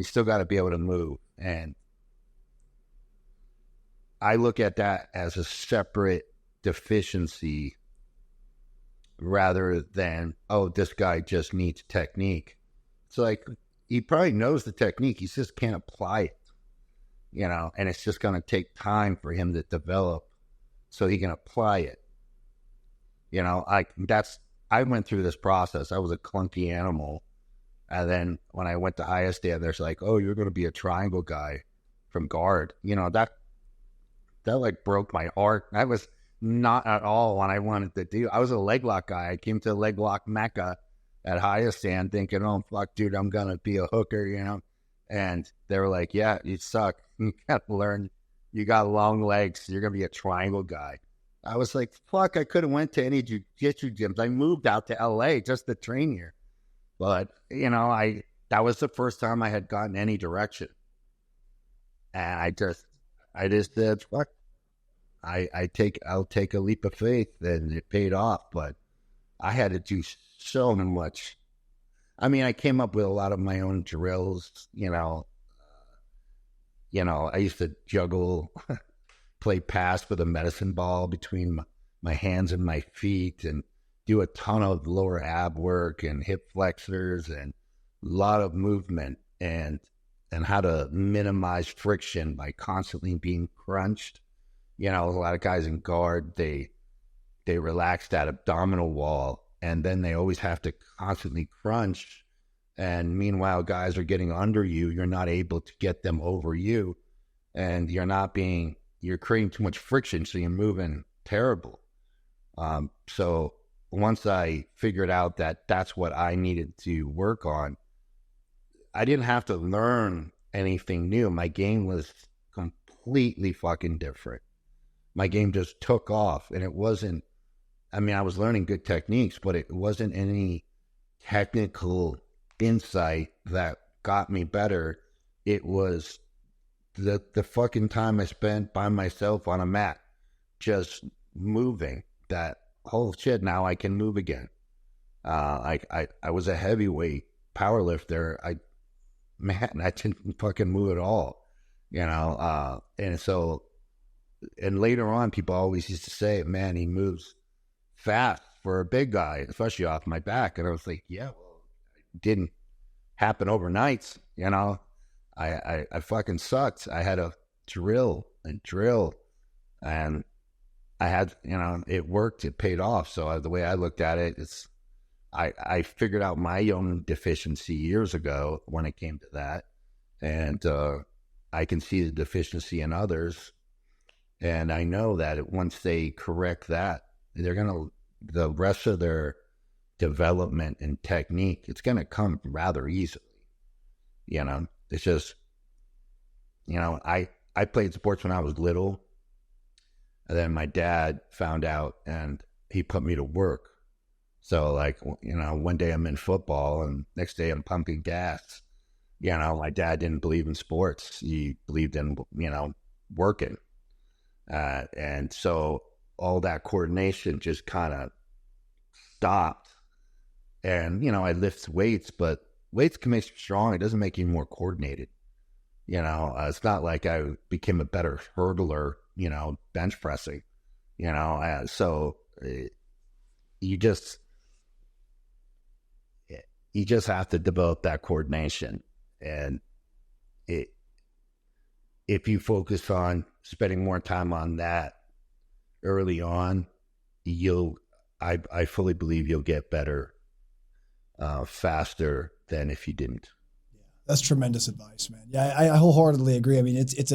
still got to be able to move, and I look at that as a separate deficiency rather than, oh, this guy just needs technique. It's like he probably knows the technique, he just can't apply it, and it's just going to take time for him to develop so he can apply it. I went through this process. I was a clunky animal. And then when I went to highest stand, there's like, oh, you're going to be a triangle guy from guard. You know, that like broke my heart. That was not at all what I wanted to do. I was a leg lock guy. I came to leg lock Mecca at highest stand thinking, oh, fuck, dude, I'm going to be a hooker, you know? And they were like, yeah, you suck. You got to learn. You got long legs. You're going to be a triangle guy. I was like, fuck, I could have went to any jiu-jitsu gyms. I moved out to LA just to train here. But, you know, that was the first time I had gotten any direction. And I just said, fuck, I'll take a leap of faith, and it paid off. But I had to do so much. I mean, I came up with a lot of my own drills, you know. I used to juggle, play pass with a medicine ball between my hands and my feet, and do a ton of lower ab work and hip flexors and a lot of movement and how to minimize friction by constantly being crunched. You know, a lot of guys in guard, they relax that abdominal wall, and then they always have to constantly crunch. And meanwhile, guys are getting under you. You're not able to get them over you, and you're creating too much friction, so you're moving terrible. So once I figured out that that's what I needed to work on, I didn't have to learn anything new. My game was completely fucking different. My game just took off, and it wasn't, I mean, I was learning good techniques, but it wasn't any technical insight that got me better. It was the fucking time I spent by myself on a mat, just moving, that, oh shit, now I can move again. I was a heavyweight power lifter. I didn't fucking move at all, you know? And later on, people always used to say, man, he moves fast for a big guy, especially off my back. And I was like, yeah, well, it didn't happen overnight, you know? I fucking sucked. I had to drill, and I had, you know, it worked, it paid off. So the way I looked at it is, I figured out my own deficiency years ago when it came to that. And I can see the deficiency in others. And I know that once they correct that, the rest of their development and technique, it's going to come rather easily. You know, it's just, you know, I played sports when I was little. And then my dad found out, and he put me to work. So, like, you know, one day I'm in football, and next day I'm pumping gas. You know, my dad didn't believe in sports. He believed in, you know, working. And so all that coordination just kind of stopped. And, you know, I lift weights, but weights can make you strong. It doesn't make you more coordinated. You know, it's not like I became a better hurdler, you know, bench pressing, you know. You just have to develop that coordination. And if you focus on spending more time on that early on, I fully believe you'll get better faster than if you didn't. That's tremendous advice, man. Yeah, I wholeheartedly agree. I mean, it's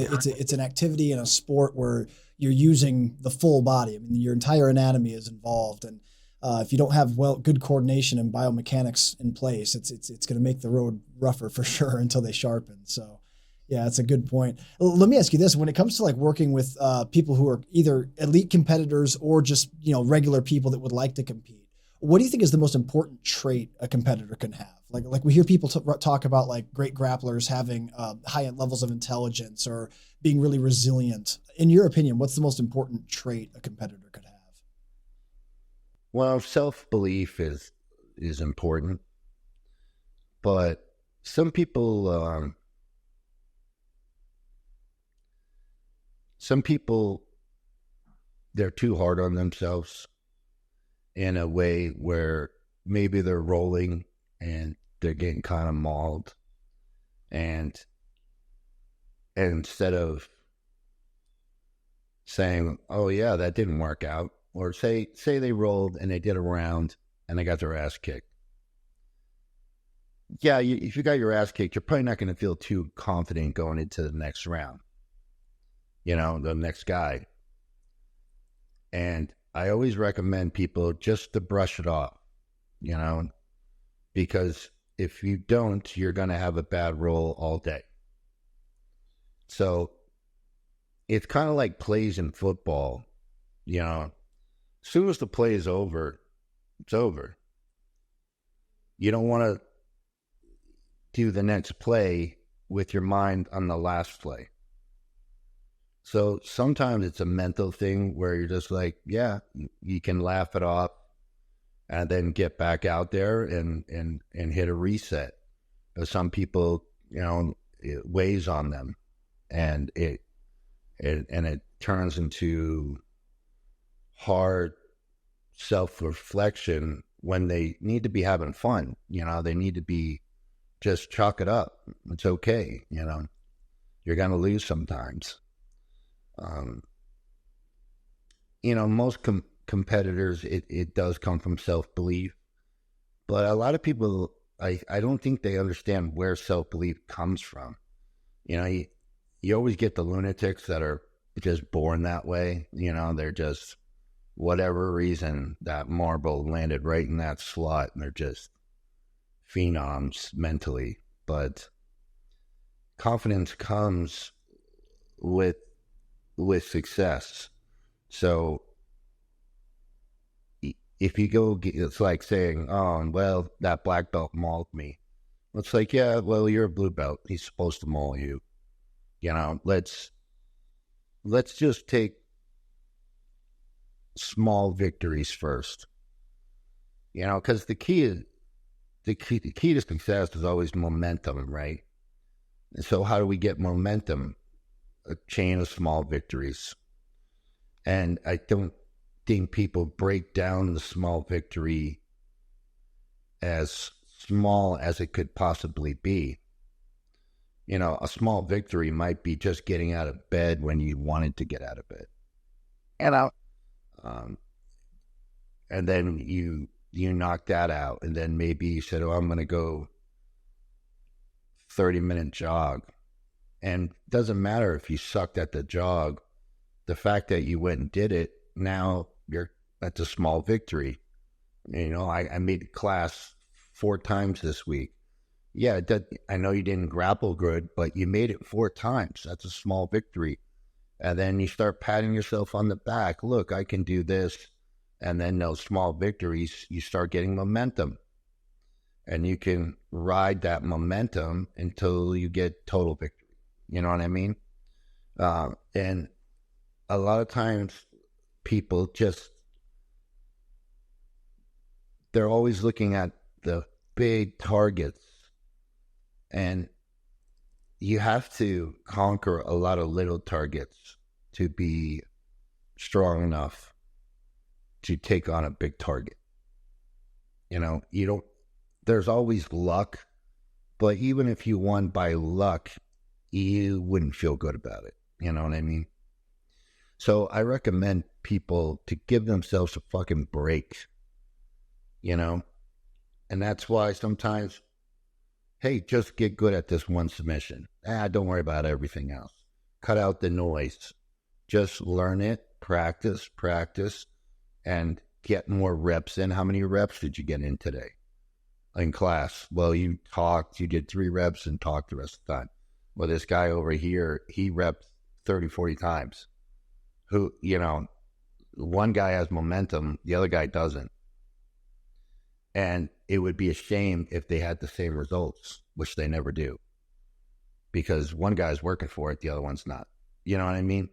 an activity and a sport where you're using the full body. I mean, your entire anatomy is involved, and if you don't have good coordination and biomechanics in place, it's going to make the road rougher for sure until they sharpen. So, yeah, that's a good point. Let me ask you this: when it comes to like working with people who are either elite competitors or just, you know, regular people that would like to compete, what do you think is the most important trait a competitor can have? Like we hear people talk about like great grapplers having high levels of intelligence or being really resilient. In your opinion, what's the most important trait a competitor could have? Well, self-belief is important, but some people they're too hard on themselves in a way where maybe they're rolling and they're getting kind of mauled, and instead of saying, oh yeah, that didn't work out, or say they rolled and they did a round and they got their ass kicked. Yeah, if you got your ass kicked, you're probably not going to feel too confident going into the next round, the next guy. And I always recommend people just to brush it off, because if you don't, you're going to have a bad roll all day. So it's kind of like plays in football, As soon as the play is over, it's over. You don't want to do the next play with your mind on the last play. So sometimes it's a mental thing where you're just like, yeah, you can laugh it off and then get back out there and hit a reset. But some people, it weighs on them, and it turns into hard self-reflection when they need to be having fun. They need to be just chalk it up. It's okay. You're going to lose sometimes. Most competitors, it does come from self-belief, but a lot of people, I don't think they understand where self-belief comes from. You always get the lunatics that are just born that way. They're just, whatever reason, that marble landed right in that slot, and they're just phenoms mentally. But confidence comes with success. So if you go, it's like saying, oh, well, that black belt mauled me. It's like, yeah, well, you're a blue belt. He's supposed to maul you. Let's just take small victories first. Because the key to success is always momentum, right? And so how do we get momentum? A chain of small victories. And I don't think people break down the small victory as small as it could possibly be. A small victory might be just getting out of bed when you wanted to get out of bed. And then you knock that out, and then maybe you said, oh, I'm going to go 30-minute jog. And it doesn't matter if you sucked at the jog. The fact that you went and did it, now that's a small victory. I made class 4 times this week. Yeah, I know you didn't grapple good, but you made it 4 times. That's a small victory. And then you start patting yourself on the back. Look, I can do this. And then those small victories, you start getting momentum. And you can ride that momentum until you get total victory. You know what I mean? And a lot of times people they're always looking at the big targets. And you have to conquer a lot of little targets to be strong enough to take on a big target. There's always luck, but even if you won by luck, you wouldn't feel good about it. You know what I mean? So I recommend people to give themselves a fucking break, and that's why sometimes, hey, just get good at this one submission. Don't worry about everything else. Cut out the noise. Just learn it, practice, and get more reps in. How many reps did you get in today in class? Well, you did 3 reps and talked the rest of the time. Well, this guy over here, he repped 30, 40 times. One guy has momentum, the other guy doesn't. And it would be a shame if they had the same results, which they never do. Because one guy's working for it, the other one's not. You know what I mean?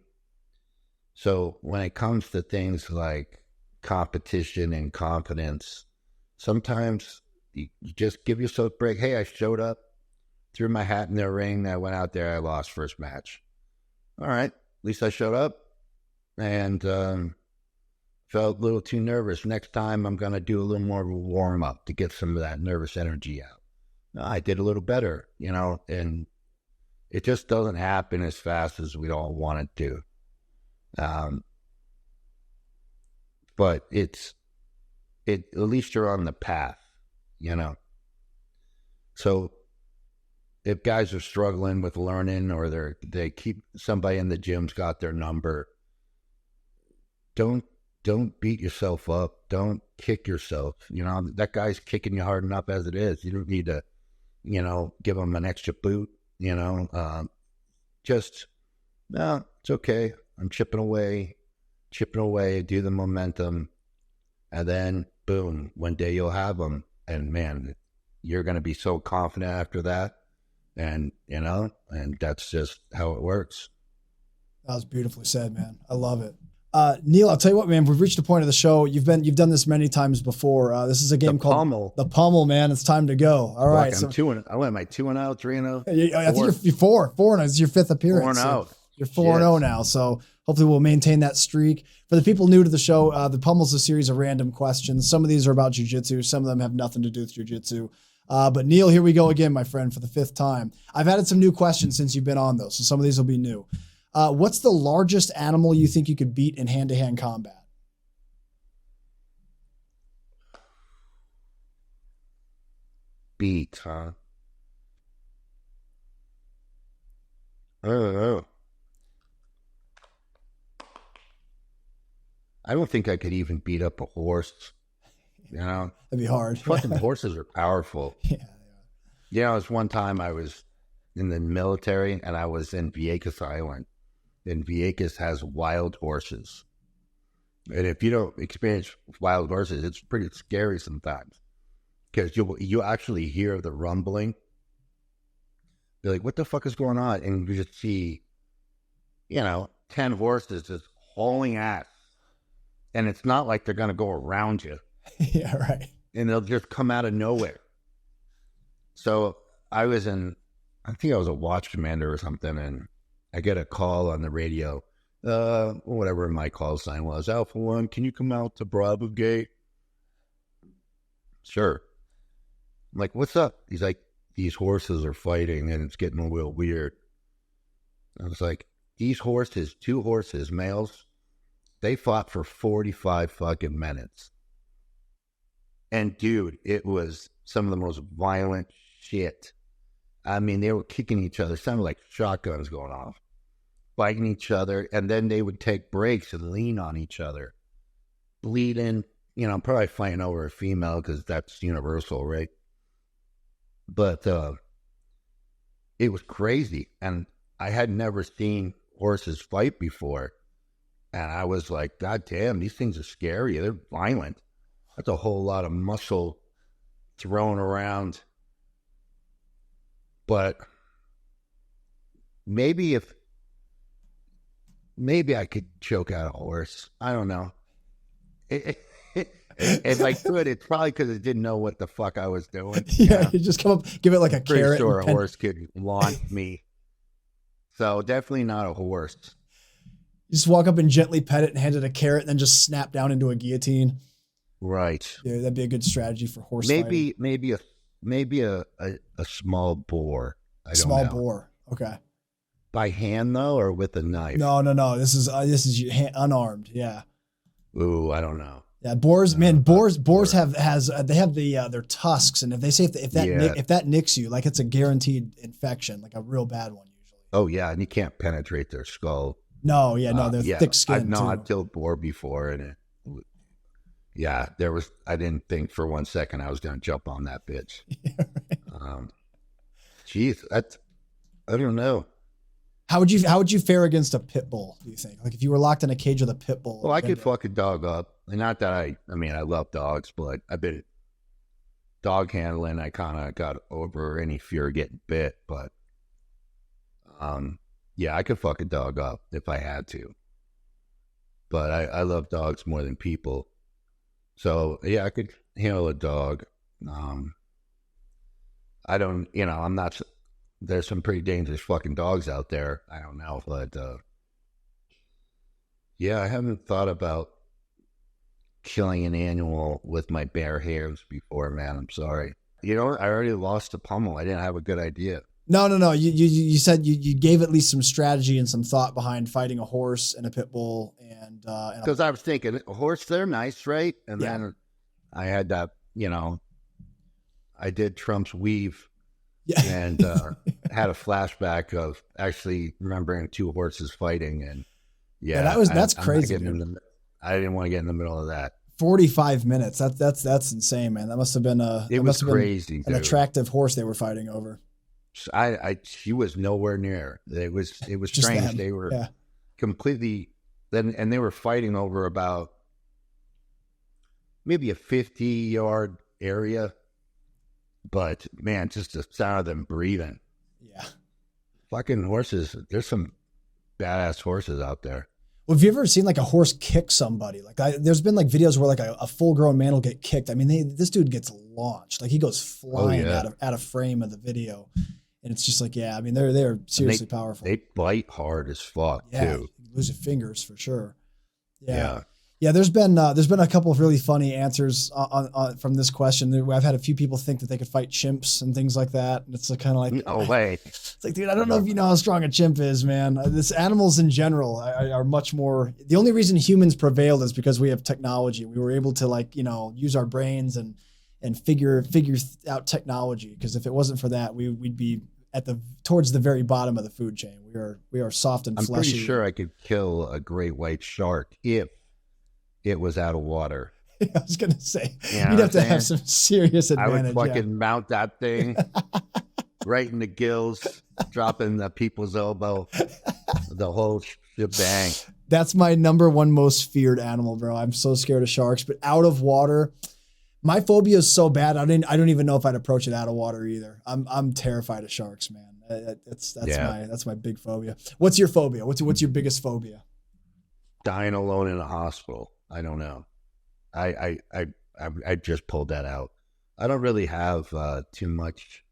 So when it comes to things like competition and confidence, sometimes you just give yourself a break. Hey, I showed up, threw my hat in the ring, I went out there, I lost first match. All right, at least I showed up and felt a little too nervous. Next time I'm going to do a little more of a warm-up to get some of that nervous energy out. I did a little better, and it just doesn't happen as fast as we all want it to. But at least you're on the path, you know. So if guys are struggling with learning, or they keep somebody in the gym's got their number, don't beat yourself up. Don't kick yourself. You know, that guy's kicking you hard enough as it is. You don't need to, you know, give him an extra boot, you know. No, it's okay. I'm chipping away, do the momentum, and then boom, one day you'll have them. And man, you're going to be so confident after that. And, you know, and that's just how it works. That was beautifully said, man. I love it. Neil, I'll tell you what, man, we've reached the point of the show. You've done this many times before. This is a game called Pummel. The Pummel, man. It's time to go. All right. I'm 2-0. I went my 2-0, 3-0. I think you're 4-0. It's your fifth appearance. 4-0. You're 4-0 now. So hopefully we'll maintain that streak. For the people new to the show, the Pummel's a series of random questions. Some of these are about jiu-jitsu. Some of them have nothing to do with jiu-jitsu. But Neil, here we go again, my friend, for the fifth time. I've added some new questions since you've been on, though, so some of these will be new. What's the largest animal you think you could beat in hand-to-hand combat? Beat, huh? I don't know. I don't think I could even beat up a horse. You know? That'd be hard. Fucking horses are powerful. Yeah. You know, it was one time I was in the military and I was in Vieques Island. And Vieques has wild horses. And if you don't experience wild horses, it's pretty scary sometimes. Because you actually hear the rumbling. You're like, what the fuck is going on? And you just see, you know, 10 horses just hauling ass. And it's not like they're going to go around you. Yeah, right. And they'll just come out of nowhere. So I think I was a watch commander or something, and I get a call on the radio, whatever my call sign was, Alpha 1, can you come out to Bravo Gate? Sure. I'm like, what's up? He's like, these horses are fighting and it's getting a little weird. I was like, these horses, 2 horses, males, they fought for 45 fucking minutes. And dude, it was some of the most violent shit. I mean, they were kicking each other. It sounded like shotguns going off, fighting each other. And then they would take breaks and lean on each other, bleeding. You know, I'm probably fighting over a female because that's universal, right? But it was crazy. And I had never seen horses fight before. And I was like, God damn, these things are scary. They're violent. That's a whole lot of muscle thrown around. But maybe I could choke out a horse. I don't know. If I could, it's probably because I didn't know what the fuck I was doing. Yeah, you just come up, give it like a Pretty carrot. sure a horse could launch me. So definitely not a horse. You just walk up and gently pet it and hand it a carrot and then just snap down into a guillotine. Right. Yeah, that'd be a good strategy for horse fighting. Maybe a small boar. I don't know. Small boar. Okay. By hand though, or with a knife? No. This is unarmed. Yeah. Ooh, I don't know. Yeah, boars have their tusks, and if they say if that nicks you, like it's a guaranteed infection, like a real bad one usually. Oh yeah, and you can't penetrate their skull. No, they're thick skinned. I've killed boar before, and I didn't think for 1 second I was going to jump on that bitch. Yeah, right. Geez, I don't know. How would you fare against a pit bull, do you think? Like if you were locked in a cage with a pit bull? Well, I could fuck a dog up. And not that I love dogs, but I've been dog handling. I kind of got over any fear of getting bit, but yeah, I could fuck a dog up if I had to. But I love dogs more than people. So yeah, I could handle a dog. I don't, I'm not, there's some pretty dangerous fucking dogs out there. I don't know, but yeah, I haven't thought about killing an animal with my bare hands before, man. I'm sorry. I already lost to Pummel. I didn't have a good idea. No. You said you gave at least some strategy and some thought behind fighting a horse and a pit bull, and because I was thinking a horse, they're nice, right? And then I had that, I did Trump's weave Yeah. and had a flashback of actually remembering two horses fighting. And that's crazy. I didn't want to get in the middle of that. 45 minutes. That's insane, man. That must have been crazy, an attractive horse they were fighting over. She was nowhere near. It was Just strange. them. They were Yeah. completely and they were fighting over about maybe a 50-yard area, but man, just the sound of them breathing. Yeah. Fucking horses. There's some badass horses out there. Well, have you ever seen like a horse kick somebody? Like there's been like videos where like a full grown man will get kicked. I mean, this dude gets launched. Like he goes flying out of frame of the video. And it's just like, yeah, I mean, they're seriously powerful. They bite hard as fuck too. You lose your fingers for sure. Yeah. Yeah, there's been a couple of really funny answers on from this question. I've had a few people think that they could fight chimps and things like that, and it's kind of like, no way. It's like, dude, I don't know if you know how strong a chimp is, man. This animals in general are much more. The only reason humans prevailed is because we have technology. We were able to use our brains and figure out technology. Because if it wasn't for that, we'd be towards the very bottom of the food chain. We are soft and fleshy. I'm pretty sure I could kill a great white shark if it was out of water. I was going to say, you'd have to have some serious advantage. I would fucking mount that thing right in the gills, dropping the people's elbow, the whole shebang. That's my number one most feared animal, bro. I'm so scared of sharks, but out of water, my phobia is so bad. I don't even know if I'd approach it out of water either. I'm terrified of sharks, man. That's my big phobia. What's your phobia? What's your biggest phobia? Dying alone in a hospital. I don't know. I just pulled that out. I don't really have too much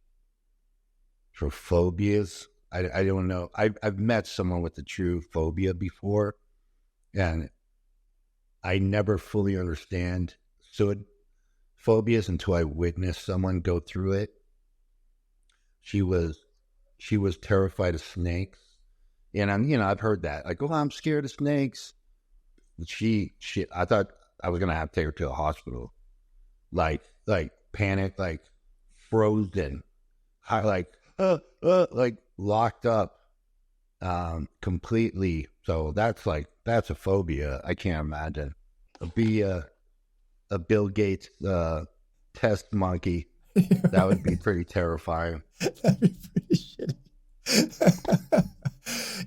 for phobias. I don't know. I've met someone with a true phobia before, and I never fully understand phobias until I witness someone go through it. She was terrified of snakes, and I've heard that, like, oh, I'm scared of snakes. I thought I was gonna have to take her to the hospital, like panic, like frozen, like locked up, completely. So that's a phobia. I can't imagine. Be a Bill Gates test monkey. That would be pretty terrifying. That'd be pretty shitty.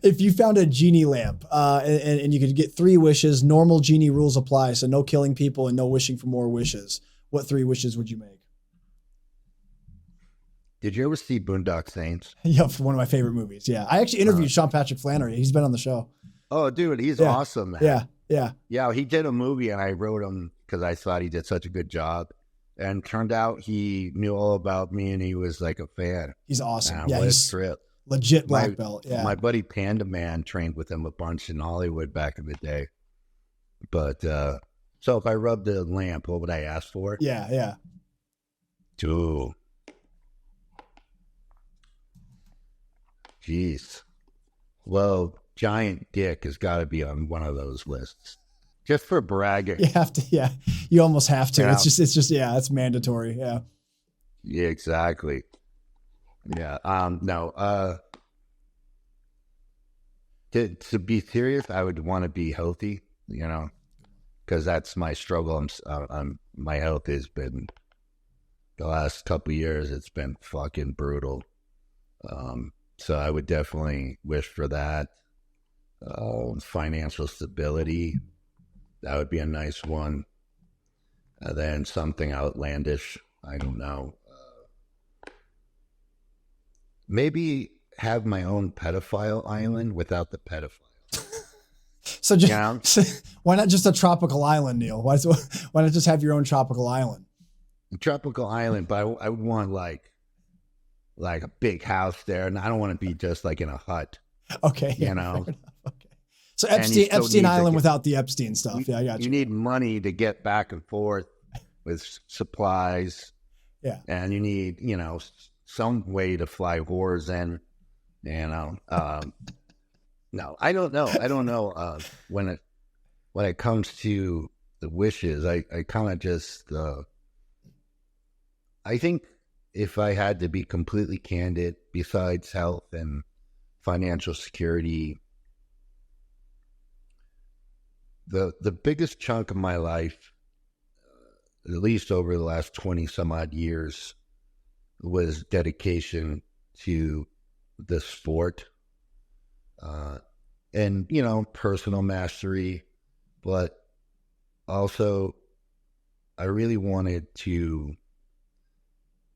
If you found a genie lamp and you could get 3 wishes, normal genie rules apply, so no killing people and no wishing for more wishes, what 3 wishes would you make? Did you ever see Boondock Saints? Yeah, one of my favorite movies. Yeah, I actually interviewed Sean Patrick Flannery. He's been on the show. Oh, dude, he's awesome, man. Yeah. He did a movie, and I wrote him because I thought he did such a good job. And turned out he knew all about me, and he was like a fan. He's awesome. Man, what a trip. Legit black belt. Yeah. My buddy Panda Man trained with him a bunch in Hollywood back in the day. But so if I rubbed the lamp, what would I ask for? Yeah. Dude. Jeez. Well, giant dick has got to be on one of those lists. Just for bragging. You have to, yeah. You almost have to. Yeah. It's just, yeah, it's mandatory. Yeah. Yeah, exactly. Yeah. No. To be serious, I would want to be healthy, because that's my struggle. My health has been, the last couple of years, it's been fucking brutal. So I would definitely wish for that. Financial stability. That would be a nice one. Then something outlandish. I don't know. Maybe have my own pedophile island without the pedophile. So why not just a tropical island, Neil? Why not just have your own tropical island? A tropical island, but I would want like a big house there, and I don't want to be just like in a hut. Okay. Okay. So Epstein Island without the Epstein stuff. Yeah, I got you. You need money to get back and forth with supplies. Yeah. And you need, some way to fly whores in, No, I don't know. When it comes to the wishes, I kind of just, I think if I had to be completely candid, besides health and financial security, the biggest chunk of my life, at least over the last 20 some odd years, was dedication to the sport, and, you know, personal mastery, but also I really wanted to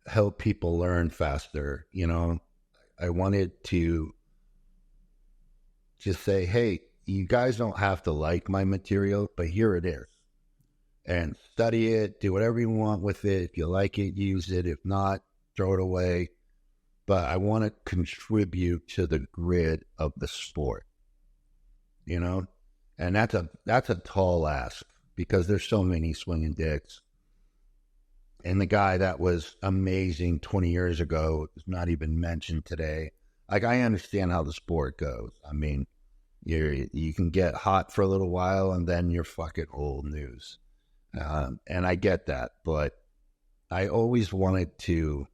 help people learn faster. You know, I wanted to just say, hey, you guys don't have to like my material, but here it is. And study it, do whatever you want with it. If you like it, use it. If not, throw it away. But I want to contribute to the grid of the sport, you know? And that's a tall ask, because there's so many swinging dicks. And the guy that was amazing 20 years ago is not even mentioned today. Like, I understand how the sport goes. I mean, you can get hot for a little while and then you're fucking old news. And I get that, but I always wanted to,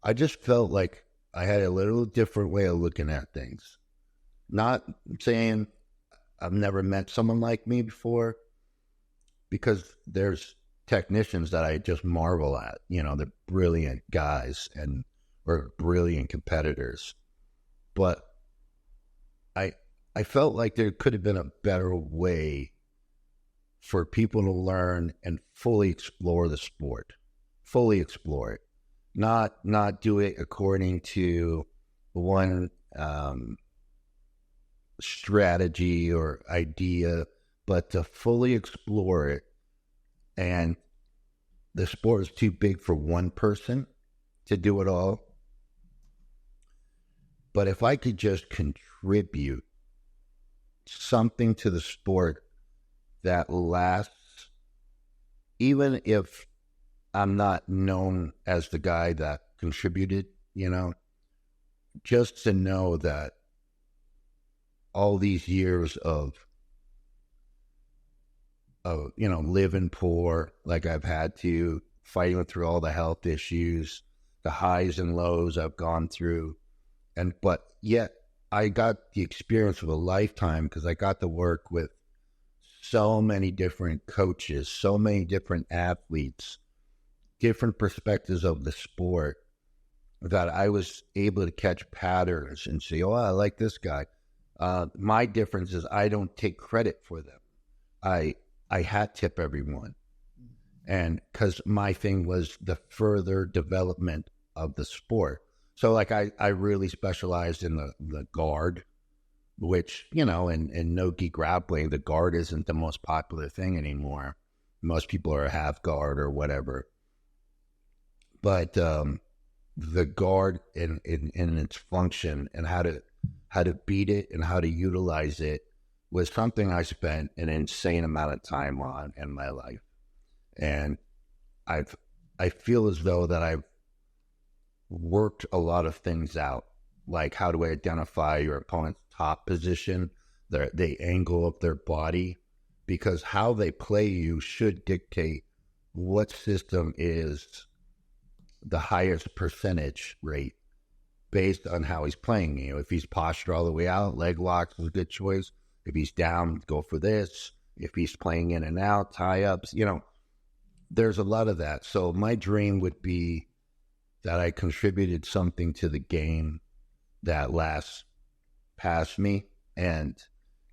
I just felt like I had a little different way of looking at things. Not saying I've never met someone like me before, because there's technicians that I just marvel at. You know, they're brilliant guys and or brilliant competitors. But I felt like there could have been a better way for people to learn and fully explore the sport. Fully explore it. Not do it according to one strategy or idea, but to fully explore it. And the sport is too big for one person to do it all. But if I could just contribute something to the sport that lasts, even if I'm not known as the guy that contributed, you know, just to know that all these years of you know, living poor, like I've had to, fighting through all the health issues, the highs and lows I've gone through, but yet I got the experience of a lifetime, because I got to work with so many different coaches, so many different athletes, different perspectives of the sport, that I was able to catch patterns and say, oh, I like this guy. My difference is I don't take credit for them. I hat tip everyone. And because my thing was the further development of the sport. So like I really specialized in the guard, which, you know, in no-gi grappling, the guard isn't the most popular thing anymore. Most people are half guard or whatever. But the guard in its function and how to beat it and how to utilize it was something I spent an insane amount of time on in my life. And I feel as though that I've worked a lot of things out, like how to identify your opponent's top position, the angle of their body, because how they play you should dictate what system is the highest percentage rate based on how he's playing you. If he's posture all the way out, leg locks is a good choice. If he's down, go for this. If he's playing in and out, tie-ups, you know, there's a lot of that. So my dream would be that I contributed something to the game that lasts past me and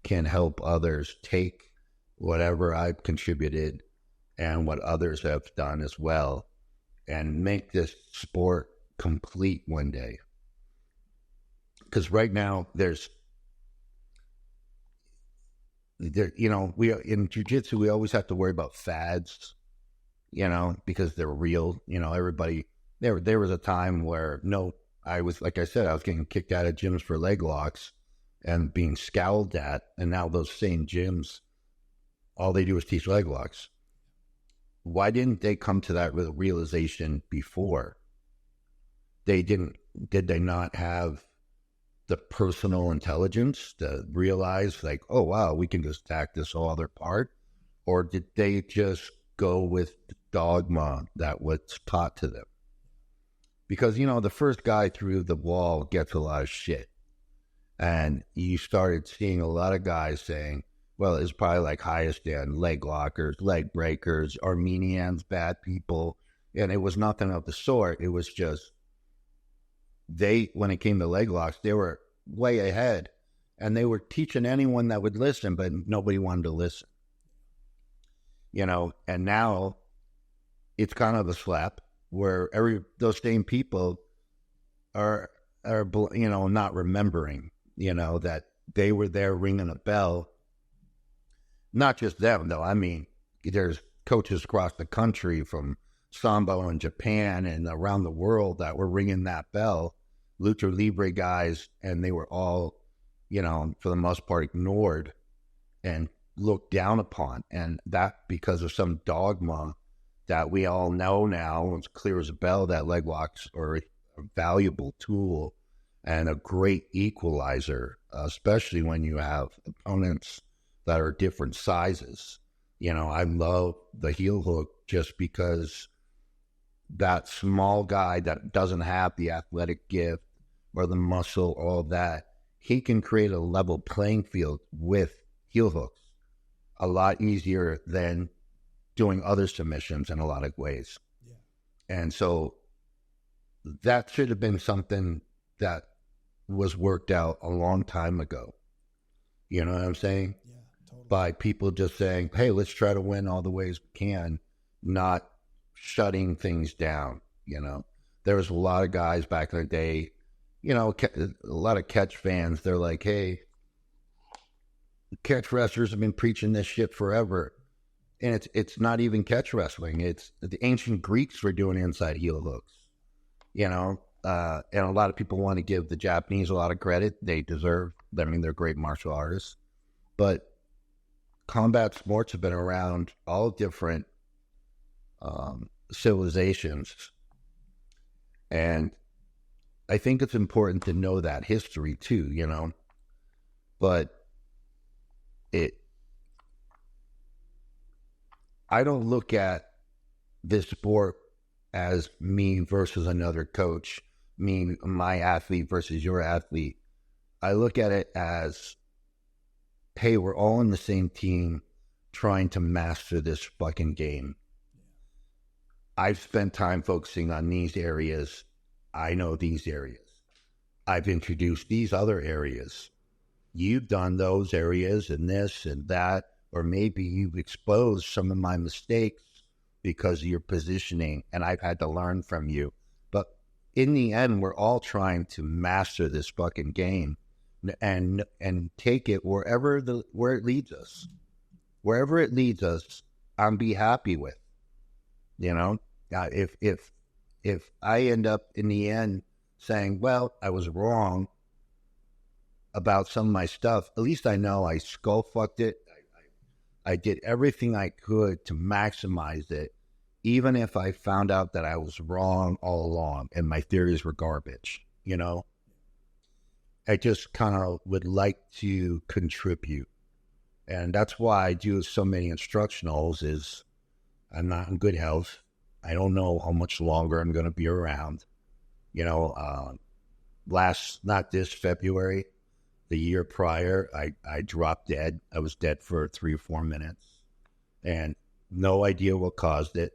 can help others take whatever I've contributed and what others have done as well, and make this sport complete one day. Because right now you know, we in jiu-jitsu, we always have to worry about fads, you know, because they're real. You know, everybody, there was a time where I was getting kicked out of gyms for leg locks and being scowled at, and now those same gyms, all they do is teach leg locks. Why didn't they come to that realization before? Did they not have the personal intelligence to realize, like, oh wow, we can just attack this whole other part? or did they just go with the dogma that was taught to them? Because, the first guy through the wall gets a lot of shit. And you started seeing a lot of guys saying, well, it's probably like highest stand, leg lockers, leg breakers, Armenians, bad people. And it was nothing of the sort. It was just when it came to leg locks, they were way ahead. And they were teaching anyone that would listen, but nobody wanted to listen. And now it's kind of a slap where those same people are not remembering, that they were there ringing a bell. Not just them, though. I mean, there's coaches across the country from Sambo in Japan and around the world that were ringing that bell, Lucha Libre guys, and they were all, for the most part, ignored and looked down upon. And that because of some dogma that we all know now, it's clear as a bell, that leg locks are a valuable tool and a great equalizer, especially when you have opponents that are different sizes. I love the heel hook just because that small guy that doesn't have the athletic gift or the muscle, all that, he can create a level playing field with heel hooks a lot easier than doing other submissions in a lot of ways. Yeah. And so that should have been something that was worked out a long time ago. You know what I'm saying? Yeah, totally. By people just saying, hey, let's try to win all the ways we can, not shutting things down. There was a lot of guys back in the day, a lot of catch fans, they're like, hey, catch wrestlers have been preaching this shit forever. And it's not even catch wrestling. It's the ancient Greeks were doing inside heel hooks, and a lot of people want to give the Japanese a lot of credit. They deserve. I mean, they're great martial artists. But combat sports have been around all different civilizations. And I think it's important to know that history too, But I don't look at this sport as me versus another coach, my athlete versus your athlete. I look at it as, hey, we're all in the same team trying to master this fucking game. I've spent time focusing on these areas. I know these areas. I've introduced these other areas. You've done those areas and this and that, or maybe you've exposed some of my mistakes because of your positioning, and I've had to learn from you. But in the end, we're all trying to master this fucking game and take it where it leads us. Wherever it leads us, I'm be happy with. If I end up in the end saying, well, I was wrong about some of my stuff, at least I know I skull fucked it. I did everything I could to maximize it, even if I found out that I was wrong all along and my theories were garbage. I just kind of would like to contribute. And that's why I do so many instructionals is I'm not in good health. I don't know how much longer I'm going to be around. Not this February, the year prior, I dropped dead. I was dead for 3 or 4 minutes and no idea what caused it.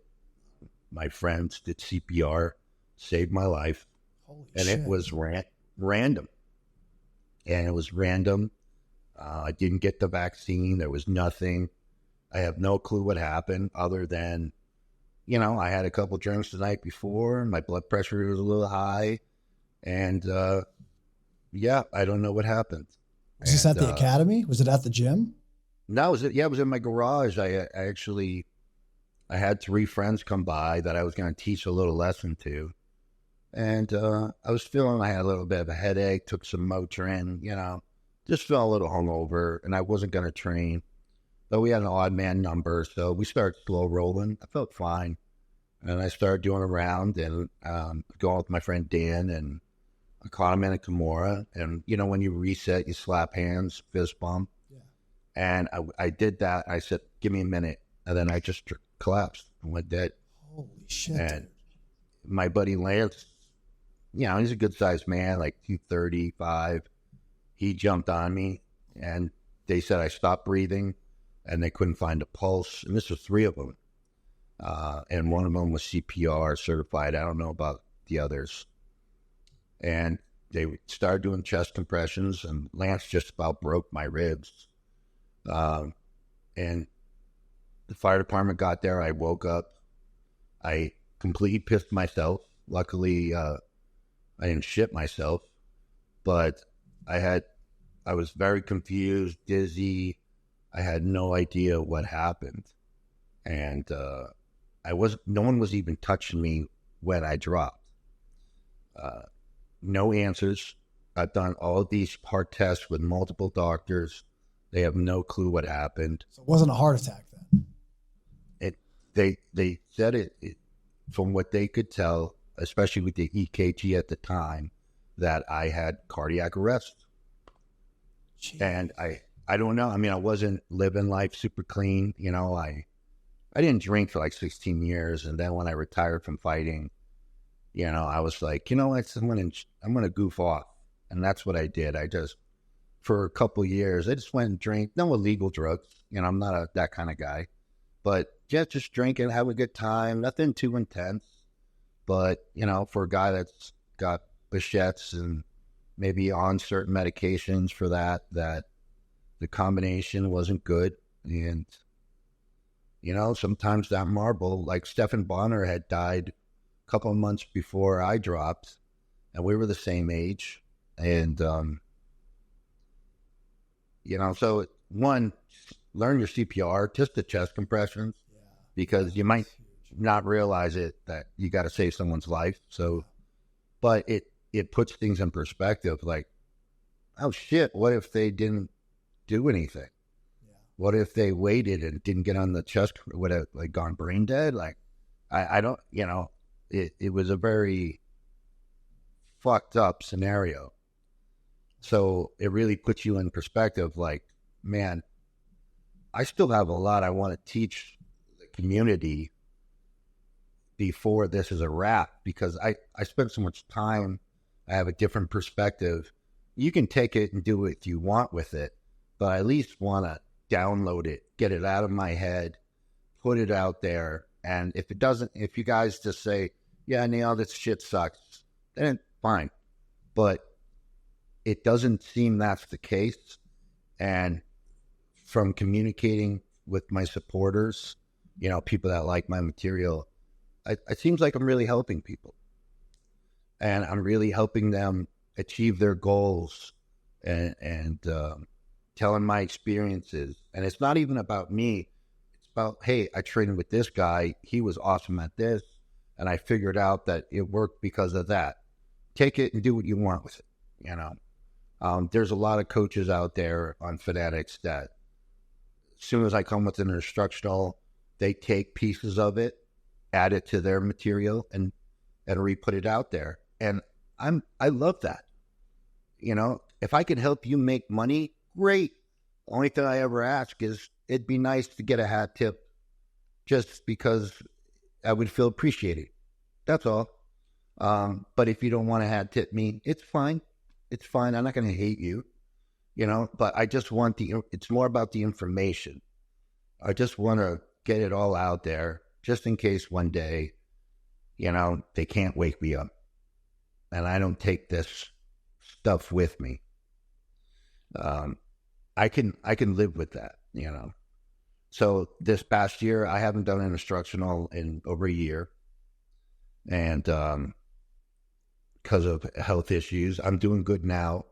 My friends did CPR, saved my life. Holy and shit. It was random. And it was random. I didn't get the vaccine. There was nothing. I have no clue what happened other than, I had a couple drinks the night before. My blood pressure was a little high. And, I don't know what happened. Was this at the academy? Was it at the gym? No, it was in my garage. I had 3 friends come by that I was going to teach a little lesson to. And I was feeling I had a little bit of a headache, took some Motrin, just felt a little hungover, and I wasn't going to train. But we had an odd man number, so we started slow rolling. I felt fine. And I started doing a round and going with my friend Dan, and I caught him in a Kimura. And, when you reset, you slap hands, fist bump. Yeah. And I did that. I said, give me a minute. and then I just collapsed and went dead. Holy shit. And my buddy Lance, he's a good sized man, like 235. He jumped on me, and they said I stopped breathing, and they couldn't find a pulse. And this was 3 of them. And one of them was CPR certified. I don't know about the others. And they started doing chest compressions, and Lance just about broke my ribs. And the fire department got there. I woke up. I completely pissed myself. Luckily, I didn't shit myself, but I was very confused, dizzy. I had no idea what happened. And no one was even touching me when I dropped. No answers. I've done all of these heart tests with multiple doctors. They have no clue what happened. So it wasn't a heart attack then? They said it from what they could tell, especially with the EKG at the time, that I had cardiac arrest. Jeez. And I don't know. I mean, I wasn't living life super clean. I didn't drink for like 16 years. And then when I retired from fighting, I was like, what, I'm going to goof off. And that's what I did. For a couple of years, I just went and drank. No illegal drugs. I'm not that kind of guy. But just drinking, have a good time. Nothing too intense. But, for a guy that's got Behçet's and maybe on certain medications for that the combination wasn't good. And, sometimes that marble, like Stephan Bonner had died a couple of months before I dropped, and we were the same age. And, so one, learn your CPR, just the chest compressions, because you might not realize it, that you got to save someone's life. So, but it puts things in perspective, like, oh shit, what if they didn't do anything? Yeah. What if they waited and didn't get on the chest, would have like gone brain dead? Like, I don't, it was a very fucked up scenario. So it really puts you in perspective, like, man, I still have a lot I want to teach the community before this is a wrap, because I spent so much time. I have a different perspective. You can take it and do what you want with it, but I at least want to download it, get it out of my head, put it out there. And if you guys just say, yeah, Neil, this shit sucks, then fine. But it doesn't seem that's the case. And from communicating with my supporters, people that like my material, it seems like I'm really helping people. And I'm really helping them achieve their goals and telling my experiences. And it's not even about me. It's about, hey, I trained with this guy. He was awesome at this. And I figured out that it worked because of that. Take it and do what you want with it, There's a lot of coaches out there on Fanatics that as soon as I come with an instructional, they take pieces of it, add it to their material, and re-put it out there. And I love that. If I could help you make money, great. The only thing I ever ask is it'd be nice to get a hat tip, just because I would feel appreciated. That's all. But if you don't want to hat tip me, it's fine. It's fine. I'm not going to hate you, but I just want it's more about the information. I just want to get it all out there, just in case one day, they can't wake me up and I don't take this stuff with me. I can live with that, So this past year, I haven't done an instructional in over a year. And, because of health issues, I'm doing good now.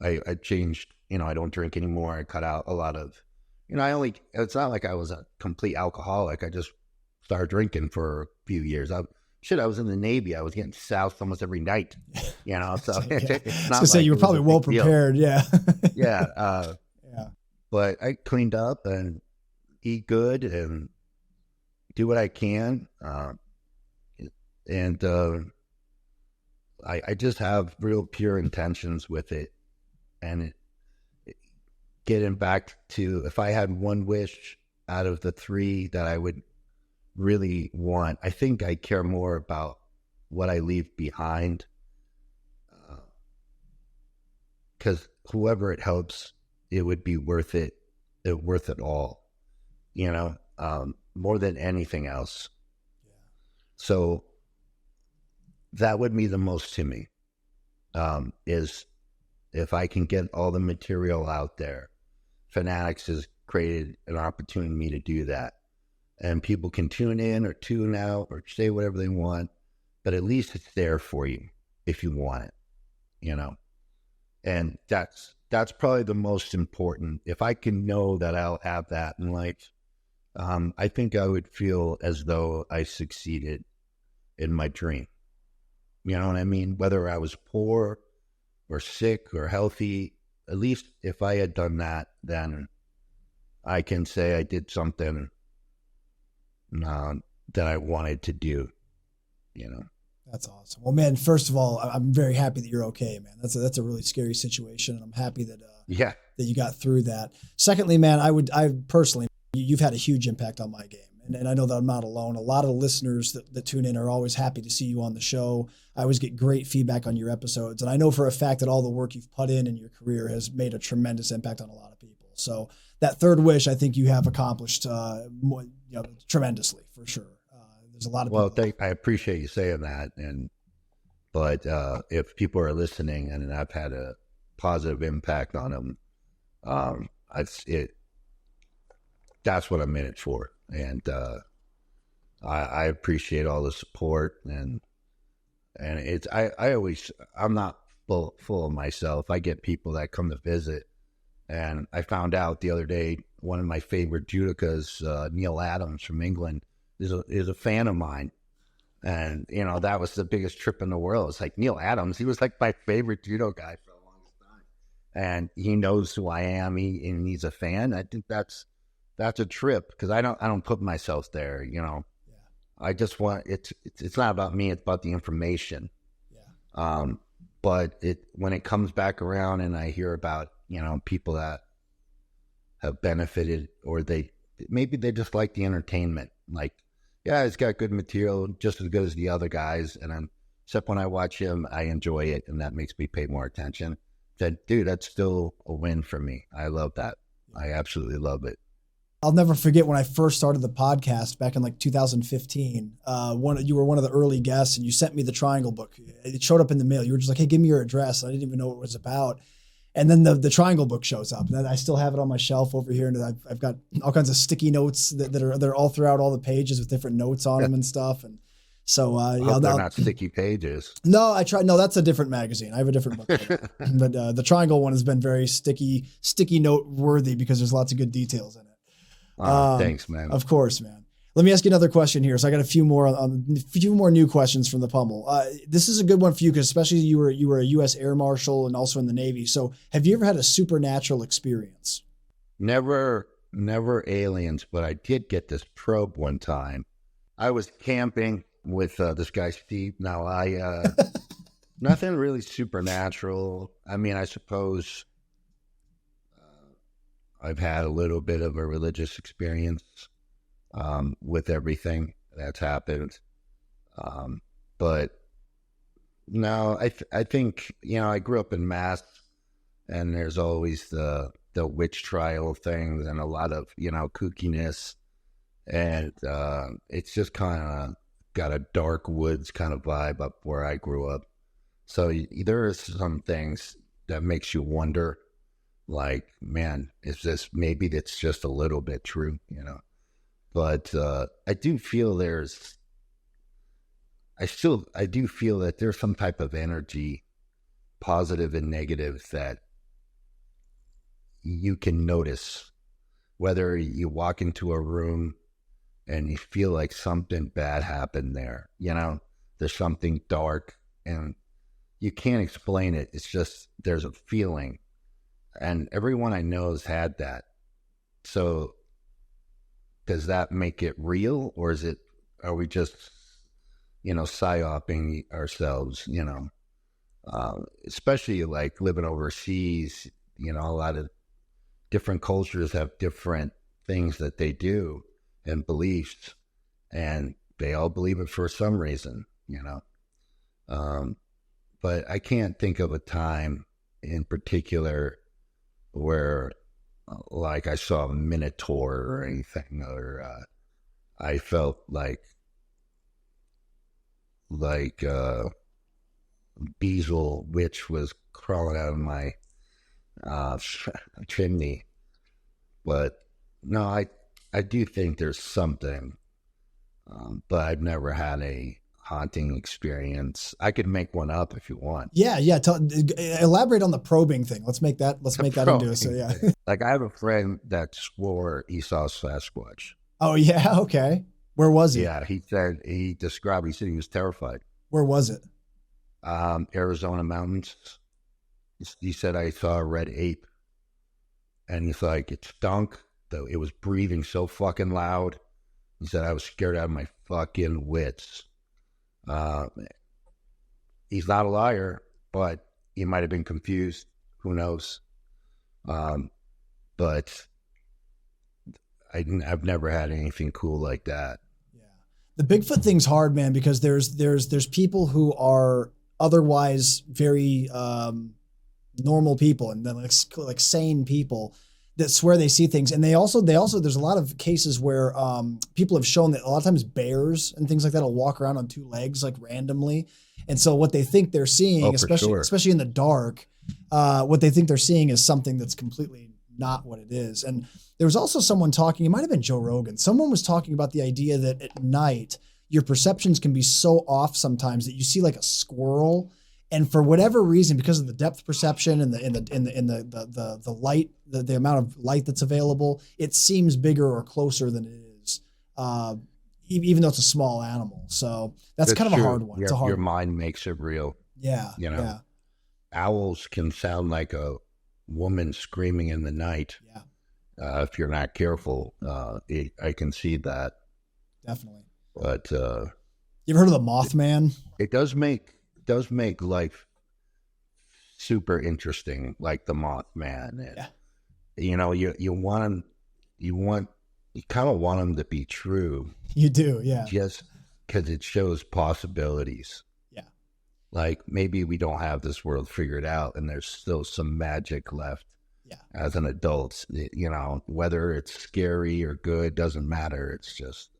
I changed, I don't drink anymore. I cut out a lot of, it's not like I was a complete alcoholic. I just started drinking for a few years. I was in the Navy. I was getting soused almost every night, so yeah. It's not like say you were probably well prepared. Yeah. Yeah. But I cleaned up and eat good and do what I can. And I just have real pure intentions with it. And getting back to, if I had one wish, out of the three that I would really want, I think I care more about what I leave behind. Because whoever it helps, it would be worth it all, more than anything else. Yeah. So that would be the most to me, is if I can get all the material out there. Fanatics has created an opportunity for me to do that. And people can tune in or tune out or say whatever they want, but at least it's there for you if you want it, And that's probably the most important. If I can know that I'll have that in life, I think I would feel as though I succeeded in my dream. You know what I mean? Whether I was poor or sick or healthy, at least if I had done that, then I can say I did something that I wanted to do, That's awesome. Well, man, first of all, I'm very happy that you're okay, man. That's a really scary situation, and I'm happy that that you got through that. Secondly, man, I personally, you've had a huge impact on my game, and I know that I'm not alone. A lot of the listeners that tune in are always happy to see you on the show. I always get great feedback on your episodes, and I know for a fact that all the work you've put in your career has made a tremendous impact on a lot of people. So that third wish, I think you have accomplished tremendously, for sure. There's a lot of people. I appreciate you saying that, but if people are listening and I've had a positive impact on them, that's what I'm in it for, and I appreciate all the support, and it's I'm not full of myself. I get people that come to visit, and I found out the other day one of my favorite judokas, Neil Adams from England, is a fan of mine. And, that was the biggest trip in the world. It's like Neil Adams, he was like my favorite judo guy for the longest time. And he knows who I am, and he's a fan. I think that's a trip, because I don't put myself there, Yeah. I just want, it's not about me, it's about the information. Yeah. But when it comes back around and I hear about, people that have benefited, or maybe they just like the entertainment, like, yeah, it's got good material, just as good as the other guys. And except when I watch him, I enjoy it, and that makes me pay more attention. Dude, that's still a win for me. I love that. I absolutely love it. I'll never forget when I first started the podcast back in 2015. You were one of the early guests, and you sent me the Triangle book. It showed up in the mail. You were just like, "Hey, give me your address." I didn't even know what it was about. And then the Triangle book shows up, and I still have it on my shelf over here. And I've got all kinds of sticky notes that are all throughout all the pages with different notes on them and stuff. And so, they're not sticky pages. No, I tried. No, that's a different magazine. I have a different book, but the Triangle one has been very sticky note worthy, because there's lots of good details in it. Thanks, man. Of course, man. Let me ask you another question here. So I got a few more new questions from the Pummel. This is a good one for you, because especially you were a U.S. Air Marshal and also in the Navy. So have you ever had a supernatural experience? Never aliens, but I did get this probe one time. I was camping with this guy Steve. Now nothing really supernatural. I mean, I suppose I've had a little bit of a religious experience with everything that's happened. But no, I think, I grew up in Mass, and there's always the witch trial things and a lot of, kookiness. And it's just kind of got a dark woods kind of vibe up where I grew up. So there are some things that makes you wonder, like, man, maybe that's just a little bit true, But I do feel that there's some type of energy, positive and negative, that you can notice, whether you walk into a room and you feel like something bad happened there, there's something dark and you can't explain it. It's just, there's a feeling, and everyone I know has had that. So does that make it real, or are we just, psyoping ourselves, especially like living overseas, a lot of different cultures have different things that they do and beliefs, and they all believe it for some reason, you know. But I can't think of a time in particular where like I saw a minotaur or anything, or I felt like Beazle witch was crawling out of my chimney. But no, I do think there's something, but I've never had a haunting experience. I could make one up if you want. Yeah. Elaborate on the probing thing. Let's make that into it. So yeah. Like I have a friend that swore he saw Sasquatch. Oh yeah. Okay. Where was he? Yeah. He said he was terrified. Where was it? Arizona mountains. He said, I saw a red ape, and he's like, it stunk, though it was breathing so fucking loud. He said, I was scared out of my fucking wits. He's not a liar, but he might have been confused. Who knows? But I've never had anything cool like that. Yeah. The Bigfoot thing's hard, man, because there's people who are otherwise very, normal people, and then like sane people that swear they see things. And they also, there's a lot of cases where, people have shown that a lot of times bears and things like that will walk around on two legs, like randomly. And so what they think they're seeing, especially in the dark, what they think they're seeing is something that's completely not what it is. And there was also someone talking, it might've been Joe Rogan. Someone was talking about the idea that at night, your perceptions can be so off sometimes that you see like a squirrel, and for whatever reason, because of the depth perception and the light, the amount of light that's available, it seems bigger or closer than it is, even though it's a small animal. So that's kind of a hard one. Your mind makes it real. Yeah. You know, owls can sound like a woman screaming in the night. Yeah. If you're not careful, I can see that. Definitely. But you ever heard of the Mothman? It does make life super interesting, like the Mothman. And, yeah. You know, you kind of want them to be true. You do, yeah. Just because it shows possibilities. Yeah. Like maybe we don't have this world figured out, and there's still some magic left. Yeah. As an adult, you know, whether it's scary or good doesn't matter. It's just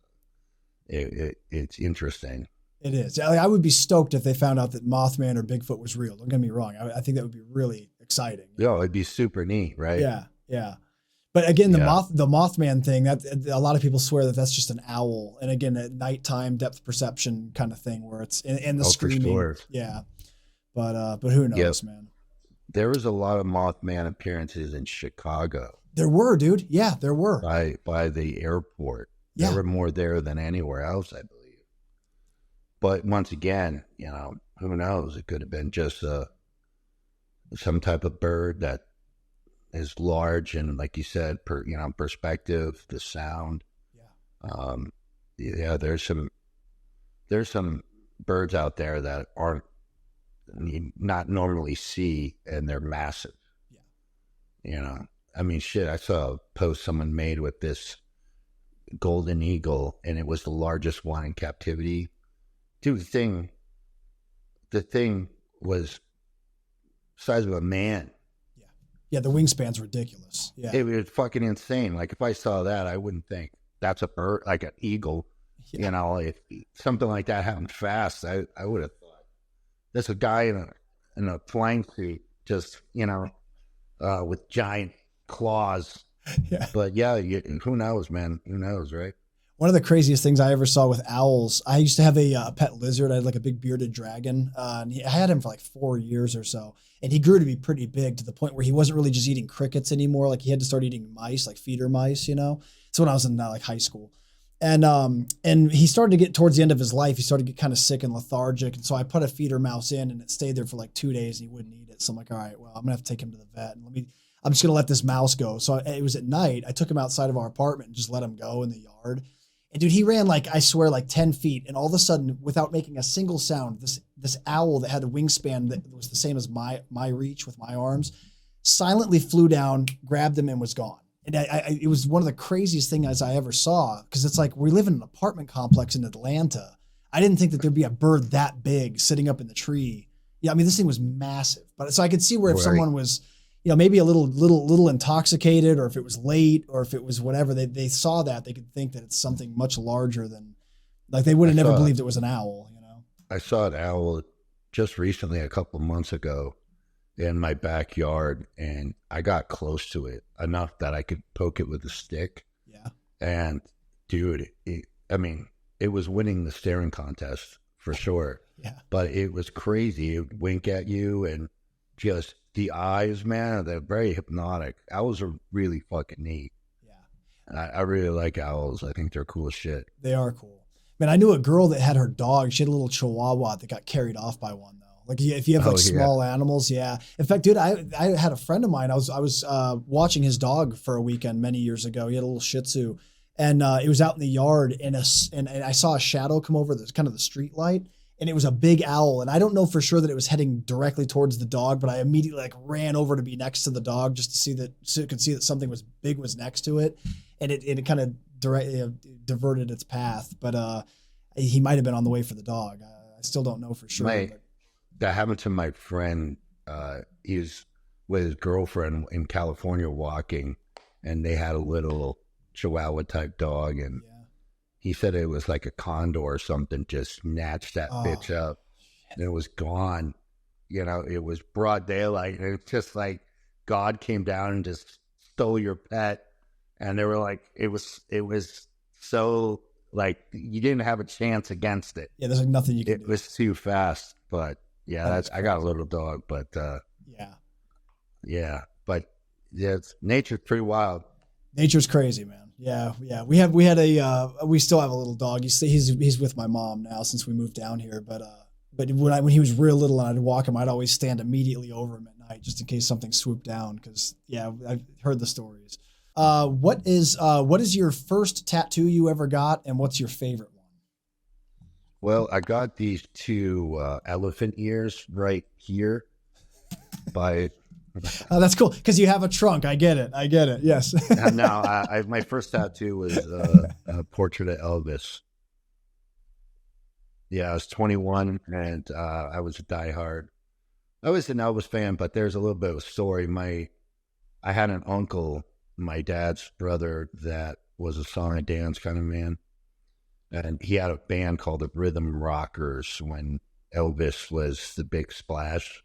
it's interesting. It is. I would be stoked if they found out that Mothman or Bigfoot was real. Don't get me wrong. I think that would be really exciting. Yeah, it'd be super neat, right? Yeah, yeah. But again, the Mothman thing, that a lot of people swear that that's just an owl. And again, at nighttime depth perception kind of thing where it's in the screaming. For sure. Yeah. But who knows, man? There was a lot of Mothman appearances in Chicago. There were, dude. Yeah, there were. By the airport. Yeah. There were more there than anywhere else, I believe. But once again, you know, who knows? It could have been just some type of bird that is large and, like you said, perspective, the sound. Yeah. There's some birds out there that aren't you not normally see, and they're massive. Yeah. You know, I mean, shit. I saw a post someone made with this golden eagle, and it was the largest one in captivity. Dude, the thing was the size of a man. Yeah. Yeah, the wingspan's ridiculous. Yeah. It was fucking insane. Like, if I saw that, I wouldn't think that's a bird, like an eagle. Yeah. You know, if something like that happened fast, I would have thought there's a guy in a flying suit, just, you know, with giant claws. Yeah. But yeah, who knows, man? Who knows, right? One of the craziest things I ever saw with owls, I used to have a pet lizard. I had like a big bearded dragon. And I had him for like 4 years or so. And he grew to be pretty big, to the point where he wasn't really just eating crickets anymore. Like, he had to start eating mice, like feeder mice, you know? So when I was in like high school. And he started to get towards the end of his life, he started to get kind of sick and lethargic. And so I put a feeder mouse in, and it stayed there for like 2 days, and he wouldn't eat it. So I'm like, all right, well, I'm gonna have to take him to the vet, and I'm just gonna let this mouse go. So it was at night. I took him outside of our apartment and just let him go in the yard. And dude, he ran like, I swear, like 10 feet. And all of a sudden, without making a single sound, this owl that had a wingspan that was the same as my reach with my arms, silently flew down, grabbed him, and was gone. And it was one of the craziest things I ever saw, because it's like we live in an apartment complex in Atlanta. I didn't think that there'd be a bird that big sitting up in the tree. Yeah, I mean, this thing was massive. But so I could see where if someone was, maybe a little intoxicated, or if it was late, or if it was whatever, they saw that, they could think that it's something much larger than, like, they would have never believed it was an owl, I saw an owl just recently, a couple of months ago, in my backyard, and I got close to it enough that I could poke it with a stick. Yeah. And dude, it was winning the staring contest for sure. Yeah. But it was crazy. It would wink at you, and just the eyes, man, they're very hypnotic. Owls are really fucking neat. Yeah. I really like owls. I think they're cool as shit. They are cool. Man, I knew a girl that had her dog. She had a little chihuahua that got carried off by one, though. Like, if you have like small animals, yeah. In fact, dude, I had a friend of mine. I was watching his dog for a weekend many years ago. He had a little Shih Tzu, and it was out in the yard, and I saw a shadow come over the kind of the street light, and it was a big owl. And I don't know for sure that it was heading directly towards the dog, but I immediately like ran over to be next to the dog just to see that, so it could see that something was next to it, and it kind of diverted its path. But he might have been on the way for the dog. I still don't know for sure. That happened to my friend. He was with his girlfriend in California walking, and they had a little Chihuahua type dog, and he said it was like a condor or something, just snatched that bitch up, and it was gone. It was broad daylight, and it's just like God came down and just stole your pet. And they were like, it was so like you didn't have a chance against it. Yeah, there's like nothing you can do. It was too fast, but yeah, I got a little dog, but but nature's pretty wild. Nature's crazy, man. Yeah. We still have a little dog. He's with my mom now since we moved down here. But when he was real little and I'd walk him, I'd always stand immediately over him at night just in case something swooped down. Because I've heard the stories. What is your first tattoo you ever got, and what's your favorite one? Well, I got these two elephant ears right here. Oh, that's cool, because you have a trunk. I get it. Yes. No, my first tattoo was a portrait of Elvis. Yeah, I was 21, and I was a diehard. I was an Elvis fan, but there's a little bit of a story. I had an uncle, my dad's brother, that was a song and dance kind of man. And he had a band called the Rhythm Rockers when Elvis was the big splash.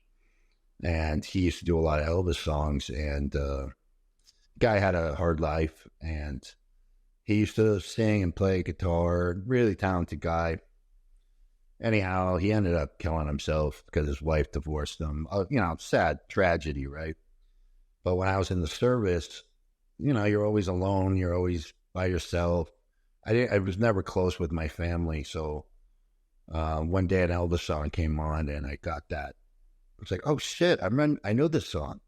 And he used to do a lot of Elvis songs. And guy had a hard life. And he used to sing and play guitar. Really talented guy. Anyhow, he ended up killing himself because his wife divorced him. Sad tragedy, right? But when I was in the service, you're always alone. You're always by yourself. I was never close with my family. So one day an Elvis song came on, and I got that. I was like, oh shit, I know this song,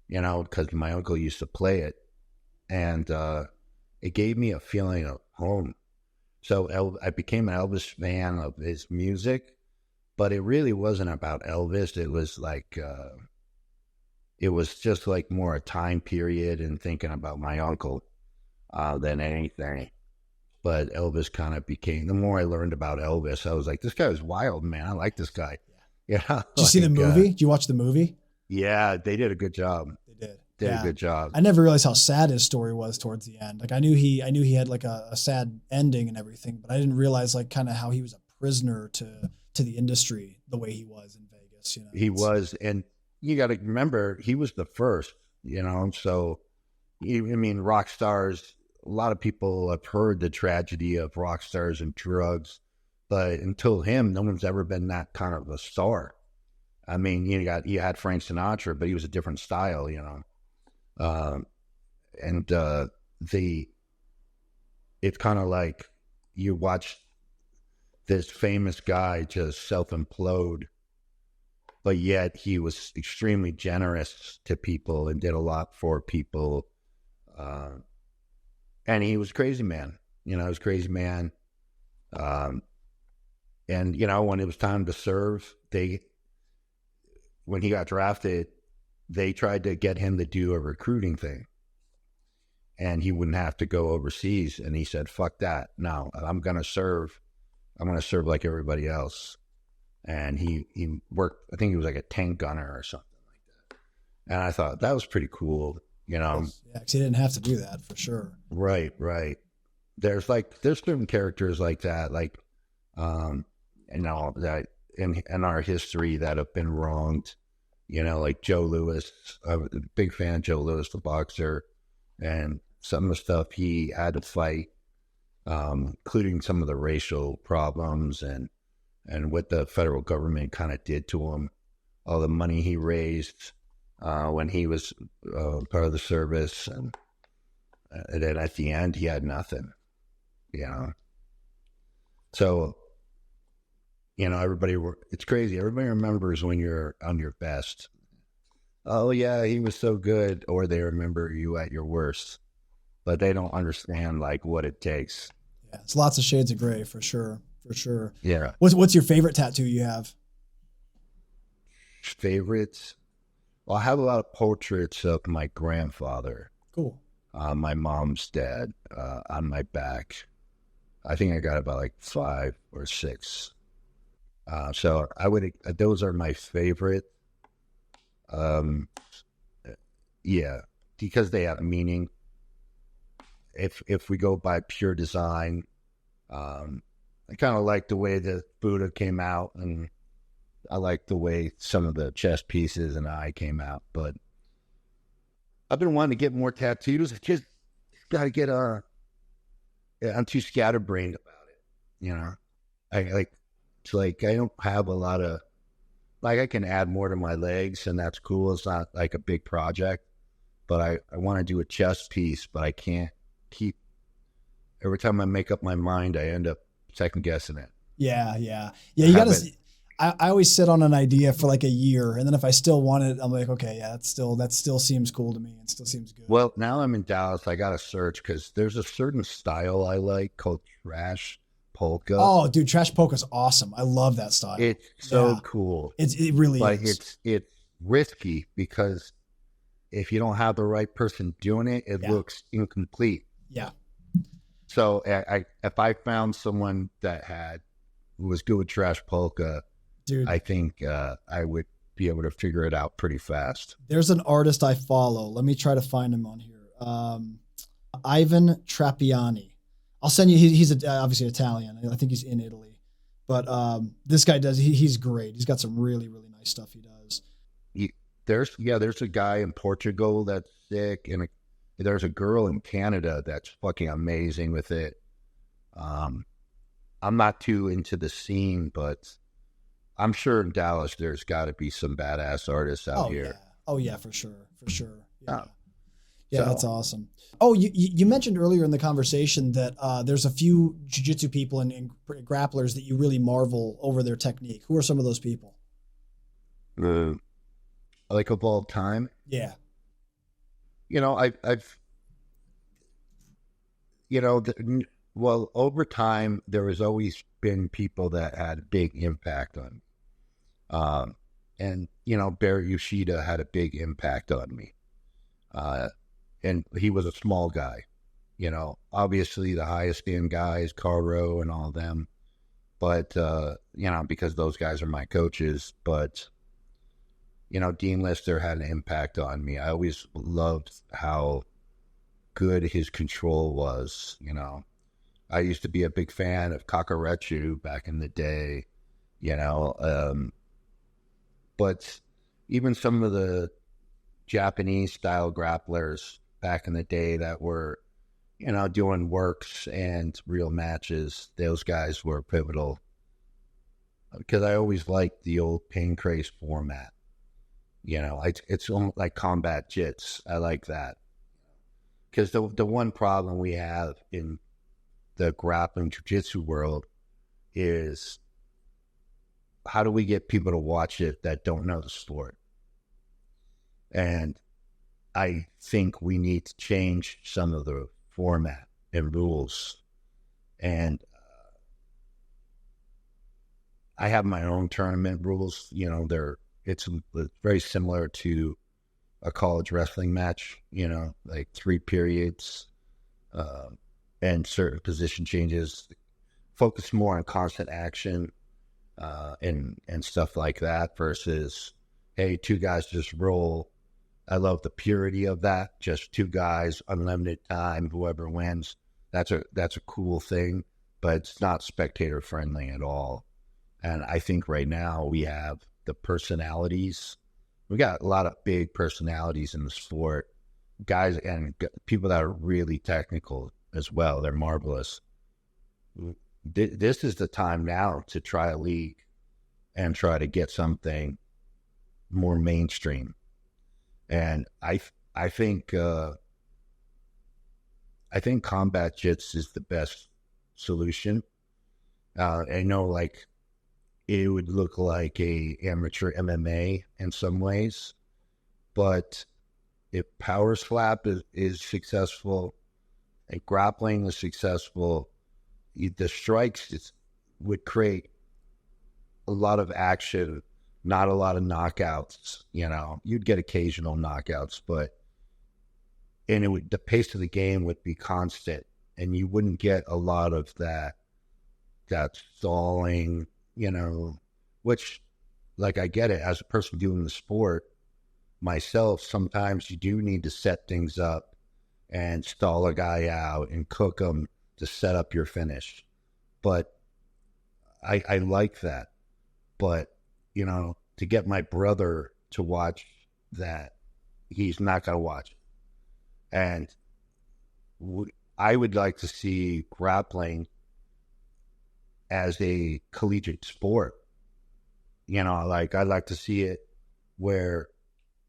because my uncle used to play it. And it gave me a feeling of home. So I became an Elvis fan of his music, but it really wasn't about Elvis. It was like, it was just like more a time period and thinking about my uncle than anything. But Elvis kind of became, the more I learned about Elvis, I was like, this guy was wild, man. I like this guy. Yeah. Did you see the movie? Did you watch the movie? Yeah, they did a good job. They did. Did a good job. I never realized how sad his story was towards the end. Like I knew he had like a sad ending and everything, but I didn't realize like kind of how he was a prisoner to the industry the way he was in Vegas. He was, and you got to remember he was the first. So rock stars. A lot of people have heard the tragedy of rock stars and drugs, but until him, no one's ever been that kind of a star. I mean, you had Frank Sinatra, but he was a different style, it's kind of like you watch this famous guy just self-implode, but yet he was extremely generous to people and did a lot for people. And he was a crazy man, he was a crazy man. And, when it was time to serve, when he got drafted, they tried to get him to do a recruiting thing. and he wouldn't have to go overseas. And he said, fuck that. No, I'm going to serve like everybody else. And he worked, I think he was like a tank gunner or something like that. And I thought that was pretty cool, you know? Yeah, because he didn't have to do that for sure. Right. There's certain characters like that, like, you know, that in our history that have been wronged, you know, like Joe Louis. I'm a big fan of Joe Louis, the boxer, and some of the stuff he had to fight, including some of the racial problems and what the federal government kind of did to him, all the money he raised when he was part of the service, and then at the end he had nothing, you know. So, you know, it's crazy. Everybody remembers when you're on your best. Oh yeah, he was so good, or they remember you at your worst, but they don't understand like what it takes. Yeah, it's lots of shades of gray for sure. For sure. Yeah. What's your favorite tattoo you have? Favorites? Well, I have a lot of portraits of my grandfather. Cool. My mom's dad on my back. I think I got about like 5 or 6. So those are my favorite. Yeah, because they have meaning. If we go by pure design, I kind of like the way the Buddha came out, and I like the way some of the chest pieces and eye came out. But I've been wanting to get more tattoos. I just got to get I'm too scatterbrained about it. You know, I don't have a lot of, like, I can add more to my legs, and that's cool. It's not like a big project, but I want to do a chest piece, but I can't keep, every time I make up my mind, I end up second guessing it. Yeah. You gotta, I always sit on an idea for like a year, and then if I still want it, I'm like, okay, yeah, that still seems cool to me. It still seems good. Well, now I'm in Dallas. I got to search, because there's a certain style I like called trash polka. Oh, dude, trash polka is awesome. I love that style. It's so cool. It really is. It's risky, because if you don't have the right person doing it, it looks incomplete. Yeah. So if I found someone who was good with trash polka, dude, I think I would be able to figure it out pretty fast. There's an artist I follow. Let me try to find him on here. Ivan Trappiani. I'll send you. He's obviously Italian. I think he's in Italy, but this guy he's great. He's got some really, really nice stuff he does. There's a guy in Portugal that's sick, and there's a girl in Canada that's fucking amazing with it. I'm not too into the scene, but I'm sure in Dallas there's got to be some badass artists out here. Yeah. Oh yeah, for sure. Yeah. Yeah, that's awesome. Oh, you mentioned earlier in the conversation that there's a few jiu-jitsu people and grapplers that you really marvel over their technique. Who are some of those people? Like of all time? Yeah. You know, I've you know, well, over time, there has always been people that had a big impact on me. And, you know, Barry Yoshida had a big impact on me. And he was a small guy, you know, obviously the highest end guys, Caro and all of them. But, you know, because those guys are my coaches. But, you know, Dean Lister had an impact on me. I always loved how good his control was, you know. I used to be a big fan of Kakaretsu back in the day, you know. But even some of the Japanese style grapplers back in the day that were, you know, doing works and real matches, those guys were pivotal. Because I always liked the old Pancrase format. You know, it's almost like combat jits. I like that. Because the one problem we have in the grappling jiu-jitsu world is, how do we get people to watch it that don't know the sport? And I think we need to change some of the format and rules. And I have my own tournament rules. You know, it's very similar to a college wrestling match, you know, like 3 periods. and certain position changes, focus more on constant action and stuff like that versus, hey, two guys just roll. I love the purity of that. Just two guys, unlimited time, whoever wins. That's a cool thing, but it's not spectator friendly at all. And I think right now we have the personalities. We got a lot of big personalities in the sport, guys and people that are really technical as well. They're marvelous. This is the time now to try a league and try to get something more mainstream. And I think combat jits is the best solution. I know, like, it would look like a amateur MMA in some ways, but if power slap is successful, and grappling is successful, the strikes would create a lot of action, not a lot of knockouts. You'd get occasional knockouts, and the pace of the game would be constant, and you wouldn't get a lot of that stalling, which, like, I get it as a person doing the sport myself. Sometimes you do need to set things up and stall a guy out and cook them to set up your finish. But I like that. But, to get my brother to watch that, he's not going to watch it. And I would like to see grappling as a collegiate sport. Like, I'd like to see it where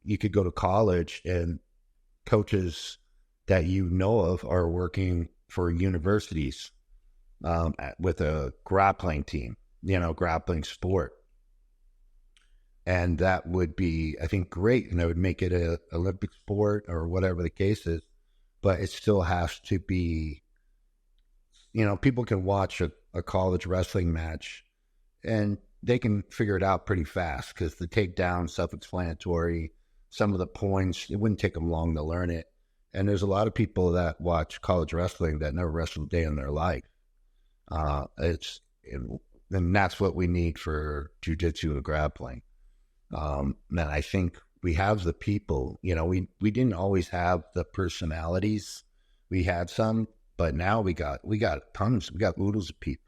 you could go to college and coaches that you know of are working for universities with a grappling team, grappling sport. And that would be, I think, great. And that would make it an Olympic sport or whatever the case is. But it still has to be, people can watch a college wrestling match and they can figure it out pretty fast because the takedown, self-explanatory, some of the points, it wouldn't take them long to learn it. And there's a lot of people that watch college wrestling that never wrestled a day in their life. And that's what we need for jiu-jitsu and grappling. And I think we have the people. We didn't always have the personalities. We had some, but now we got tons. We got oodles of people.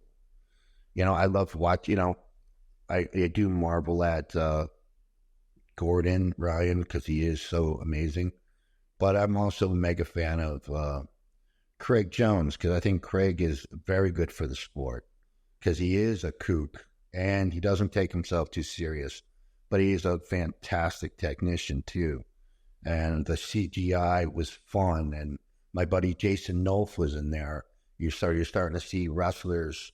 I love to watch. I do marvel at Gordon Ryan because he is so amazing. But I'm also a mega fan of Craig Jones because I think Craig is very good for the sport because he is a kook and he doesn't take himself too serious, but he is a fantastic technician too. And the CGI was fun. And my buddy Jason Nolf was in there. You're starting to see wrestlers,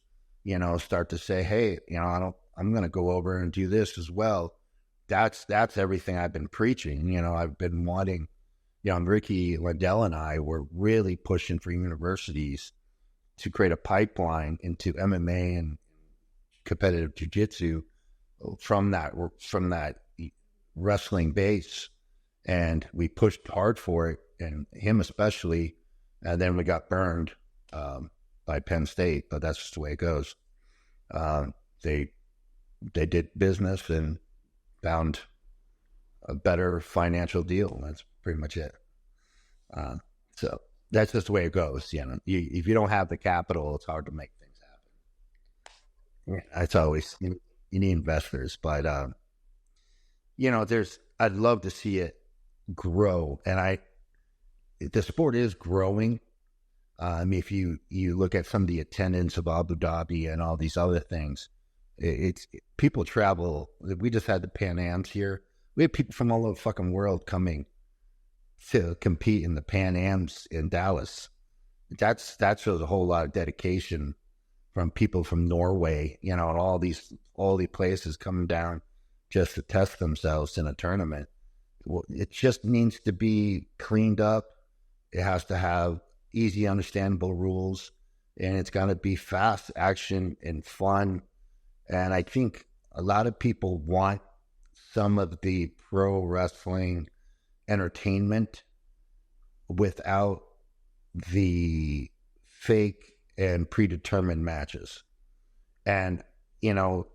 start to say, hey, I'm going to go over and do this as well. That's everything I've been preaching. I've been wanting, Ricky Lindell and I were really pushing for universities to create a pipeline into MMA and competitive jiu-jitsu from that wrestling base. And we pushed hard for it, and him especially. And then we got burned by Penn State, but that's just the way it goes. They did business and found a better financial deal. That's pretty much it. So that's just the way it goes. If you don't have the capital, it's hard to make things happen. It's always, you need investors, but I'd love to see it grow. And the sport is growing. If you look at some of the attendance of Abu Dhabi and all these other things, people travel. We just had the Pan Ams here. We have people from all over the fucking world coming to compete in the Pan Ams in Dallas. That shows a whole lot of dedication from people from Norway, and all these places coming down just to test themselves in a tournament. Well, it just needs to be cleaned up. It has to have easy, understandable rules, and it's got to be fast action and fun. And I think a lot of people want some of the pro wrestling entertainment without the fake and predetermined matches. And, you know,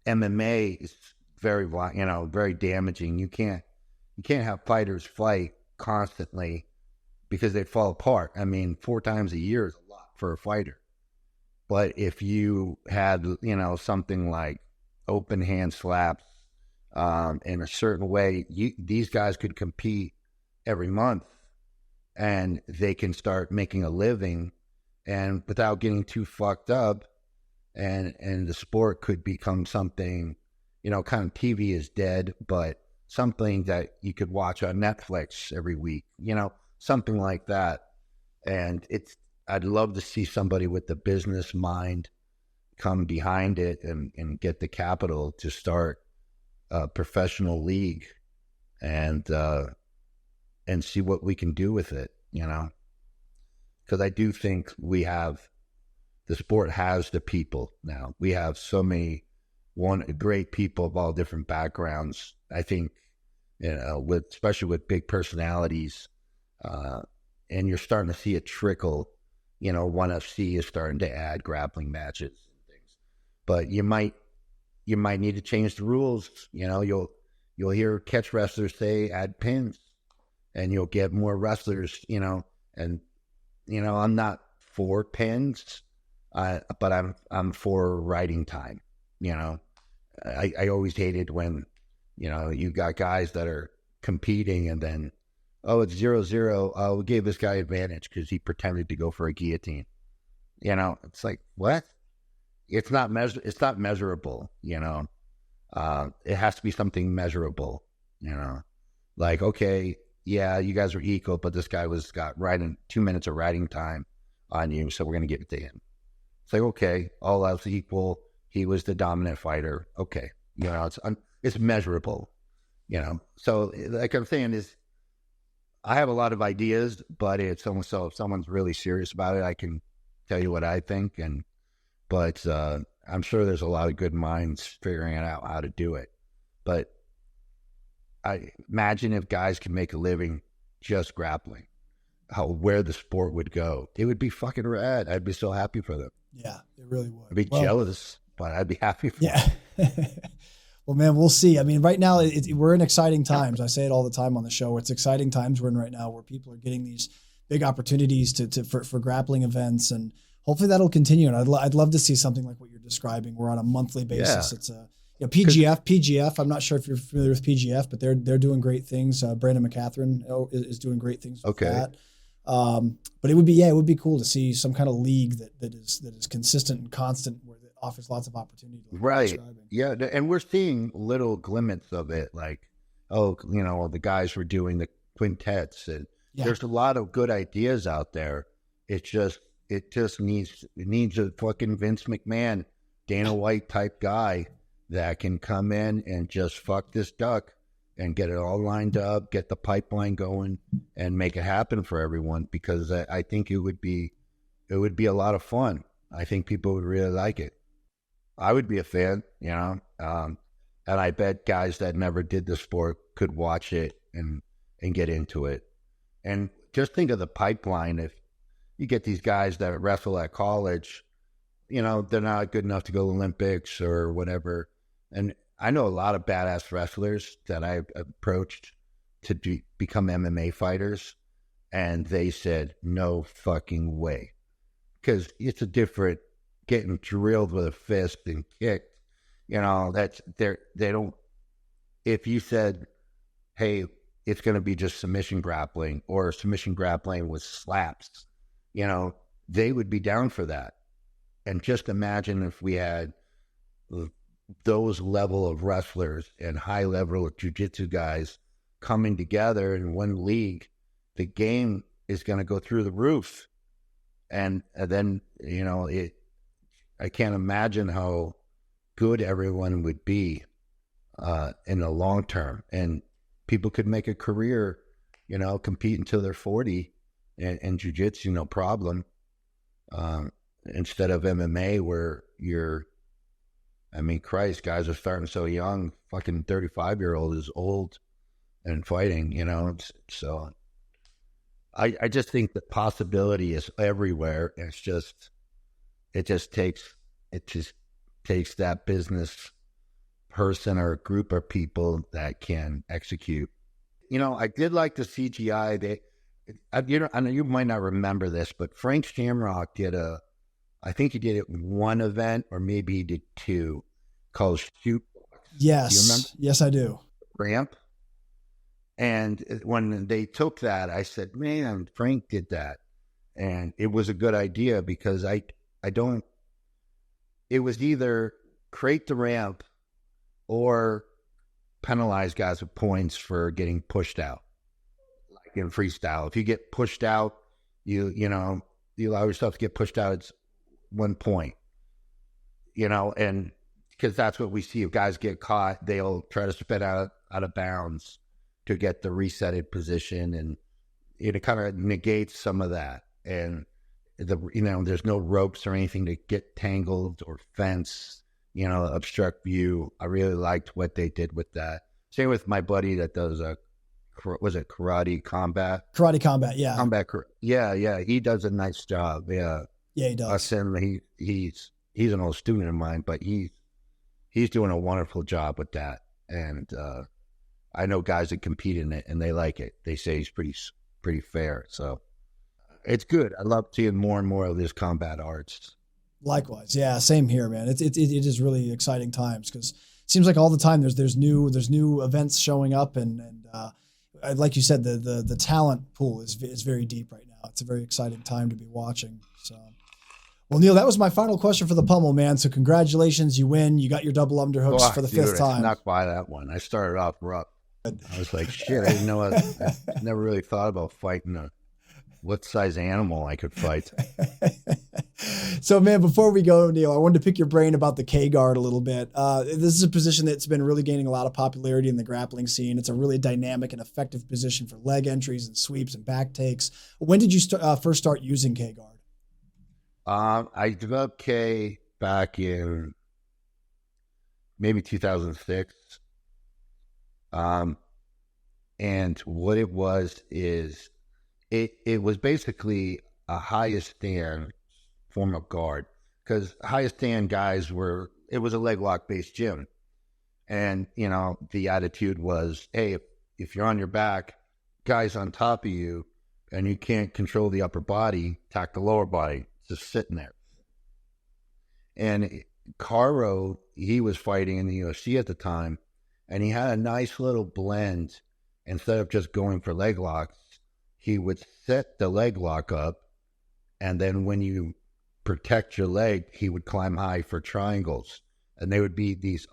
MMA is very, you know, very damaging. You can't have fighters fight constantly because they fall apart. I mean, 4 times a year is a lot for a fighter. But if you had, you know, something like open hand slaps in a certain way, these guys could compete every month and they can start making a living and without getting too fucked up. And the sport could become something, you know, kind of TV is dead, but something that you could watch on Netflix every week, you know, something like that. And I'd love to see somebody with the business mind come behind it and get the capital to start a professional league and see what we can do with it, you know, because I do think the sport has the people now. We have so many great people of all different backgrounds. I think, you know, especially with big personalities, and you're starting to see a trickle. You know, ONE FC is starting to add grappling matches and things, but you might need to change the rules. You know, you'll hear catch wrestlers say add pins, and you'll get more wrestlers. You know, and you know I'm not for pins. But I'm for riding time. You know, I always hated when, you know, you got guys that are competing and then, oh, it's 0-0. We gave this guy advantage because he pretended to go for a guillotine. You know, it's like, what? It's not measurable. You know, it has to be something measurable. You know, like, okay, yeah, you guys are equal, but this guy got 2 minutes of riding time on you, so we're gonna give it to him. It's like, okay, all else equal, he was the dominant fighter. Okay, you know, it's measurable, you know. So, like I'm saying, I have a lot of ideas, but if someone's really serious about it, I can tell you what I think. But I'm sure there's a lot of good minds figuring out how to do it. But I imagine if guys can make a living just grappling, where the sport would go. It would be fucking rad. I'd be so happy for them. Yeah, it really would. I'd be jealous, but I'd be happy for them. Well, man, we'll see. I mean, right now we're in exciting times. I say it all the time on the show. It's exciting times we're in right now where people are getting these big opportunities for grappling events, and hopefully that'll continue. And I'd love to see something like what you're describing. We're on a monthly basis. Yeah. It's PGF. I'm not sure if you're familiar with PGF, but they're doing great things. Brandon McCatherine is doing great things with that. But it would be cool to see some kind of league that is consistent and constant, where it offers lots of opportunity. Right. Yeah. And we're seeing little glimmers of it. Like, oh, you know, the guys were doing the quintets, and there's a lot of good ideas out there. It just needs a fucking Vince McMahon, Dana White type guy that can come in and just fuck this duck and get it all lined up, get the pipeline going, and make it happen for everyone. Because I think it would be a lot of fun. I think people would really like it. I would be a fan, you know, and I bet guys that never did the sport could watch it and get into it. And just think of the pipeline. If you get these guys that wrestle at college, you know, they're not good enough to go to Olympics or whatever. And I know a lot of badass wrestlers that I approached to become MMA fighters, and they said, no fucking way. Because it's a different getting drilled with a fist and kicked. You know, they don't, if you said, hey, it's going to be just submission grappling or submission grappling with slaps, you know, they would be down for that. And just imagine if we had those level of wrestlers and high level of jiu-jitsu guys coming together in one league, the game is going to go through the roof. And then, you know, I can't imagine how good everyone would be in the long term. And people could make a career, you know, compete until they're 40 in jiu-jitsu, no problem. Instead of MMA where Christ, guys are starting so young. Fucking 35-year-old is old and fighting, you know. So I just think the possibility is everywhere. And it just takes that business person or a group of people that can execute. I did like the CGI. I know you might not remember this, but Frank Shamrock I think he did it one event or maybe he did two, called Shoot. Yes. Do you remember? Yes, I do. Ramp. And when they took that, I said, man, Frank did that. And it was a good idea because it was either create the ramp or penalize guys with points for getting pushed out. Like in freestyle, if you get pushed out, you allow yourself to get pushed out, it's 1 point, and because that's what we see. If guys get caught, they'll try to spit out of bounds to get the resetted position, and it kind of negates some of that. And there's no ropes or anything to get tangled or fence, obstruct view. I really liked what they did with that. Same with my buddy that does was it karate combat? Karate combat, yeah. Yeah. He does a nice job. Yeah. Yeah, he does. He's an old student of mine, but he's doing a wonderful job with that. And I know guys that compete in it and they like it. They say he's pretty fair. So it's good. I love seeing more and more of this combat arts. Likewise. Yeah, same here, man. It is really exciting times because it seems like all the time there's new events showing up and like you said, the talent pool is very deep right now. It's a very exciting time to be watching. So, well, Neil, that was my final question for the Pummel, man. So congratulations, you win. You got your double underhooks for the fifth time. I snuck by that one. I started off rough. I was like, shit, I didn't know. I never really thought about fighting what size animal I could fight. So, man, before we go, Neil, I wanted to pick your brain about the K-guard a little bit. This is a position that's been really gaining a lot of popularity in the grappling scene. It's a really dynamic and effective position for leg entries and sweeps and back takes. When did you first start using K-guard? I developed K back in maybe 2006. And what it was is it was basically a highest stand form of guard, because highest stand guys it was a leg lock based gym. And, the attitude was, hey, if you're on your back, guys on top of you, and you can't control the upper body, attack the lower body, just sitting there. And Caro, he was fighting in the UFC at the time, and he had a nice little blend. Instead of just going for leg locks, he would set the leg lock up, and then when you protect your leg, he would climb high for triangles. And they would be these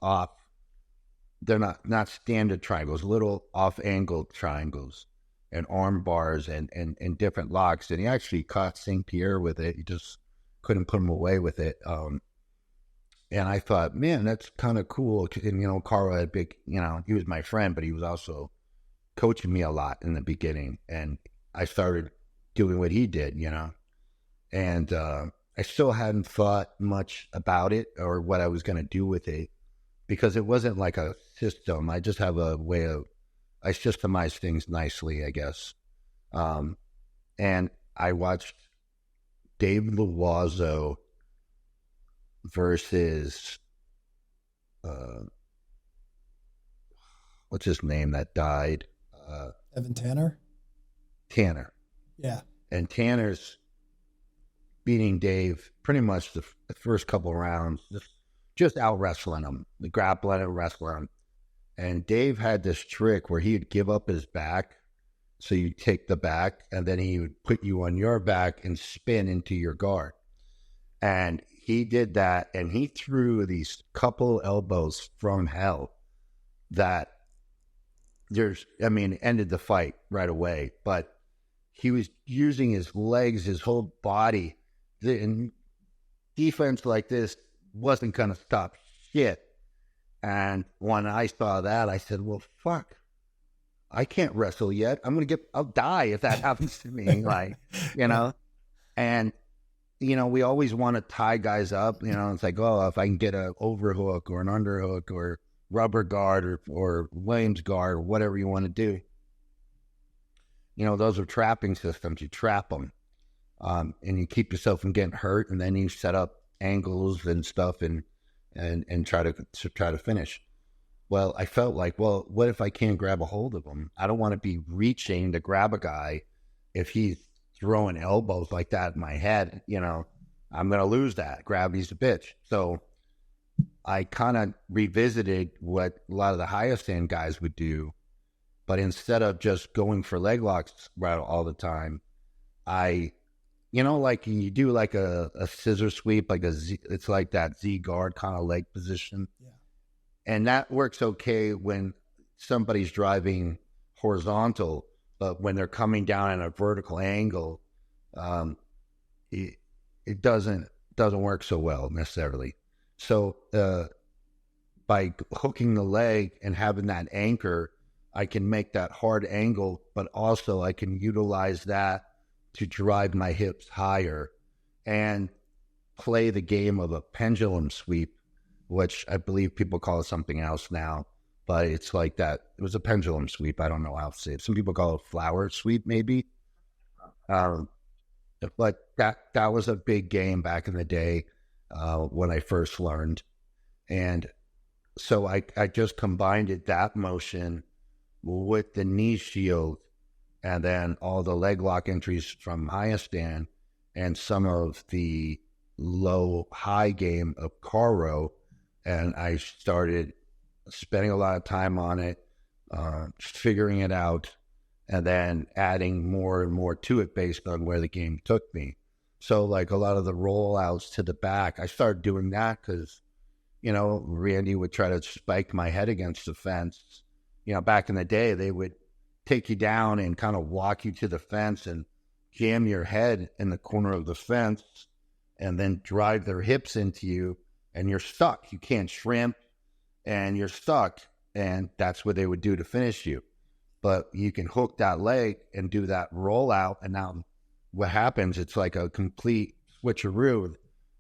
they're not standard triangles, little off-angled triangles and arm bars and different locks. And he actually caught St. Pierre with it. He just couldn't put him away with it. And I thought, man, that's kind of cool. And, Carl had big, he was my friend, but he was also coaching me a lot in the beginning. And I started doing what he did, and I still hadn't thought much about it or what I was going to do with it, because it wasn't like a system. I just have a way I systemize things nicely, I guess. And I watched Dave Loiseau versus, what's his name that died? Evan Tanner? Tanner. Yeah. And Tanner's beating Dave pretty much the first couple rounds, just out wrestling him, the grappling and wrestling him. And Dave had this trick where he'd give up his back, so you take the back, and then he would put you on your back and spin into your guard. And he did that, and he threw these couple elbows from hell that ended the fight right away. But he was using his legs, his whole body. And defense like this wasn't going to stop shit. And when I saw that, I said, well, fuck, I can't wrestle yet. I'll die if that happens to me. And, we always want to tie guys up, it's like, oh, if I can get an overhook or an underhook or rubber guard or Williams guard or whatever you want to do. those are trapping systems. You trap them, and you keep yourself from getting hurt, and then you set up angles and stuff and try to finish. Well, I felt like, well, what if I can't grab a hold of him? I don't want to be reaching to grab a guy if he's throwing elbows like that in my head. I'm going to lose that. Gravity's a bitch. So I kind of revisited what a lot of the highest end guys would do, but instead of just going for leg locks right all the time, like you do like a scissor sweep, like it's like that Z guard kind of leg position. Yeah. And that works okay when somebody's driving horizontal, but when they're coming down at a vertical angle, it doesn't work so well necessarily. So by hooking the leg and having that anchor, I can make that hard angle, but also I can utilize that to drive my hips higher and play the game of a pendulum sweep, which I believe people call it something else now, but it's like that. It was a pendulum sweep. I don't know how to say it. Some people call it flower sweep, maybe. But that was a big game back in the day when I first learned. And so I just combined that motion with the knee shield and then all the leg lock entries from highest stand and some of the low high game of Caro. And I started spending a lot of time on it, figuring it out, and then adding more and more to it based on where the game took me. So like a lot of the rollouts to the back, I started doing that because, Randy would try to spike my head against the fence. Back in the day, they would take you down and kind of walk you to the fence and jam your head in the corner of the fence and then drive their hips into you. And you're stuck. You can't shrimp, and you're stuck. And that's what they would do to finish you. But you can hook that leg and do that rollout. And now what happens, it's like a complete switcheroo.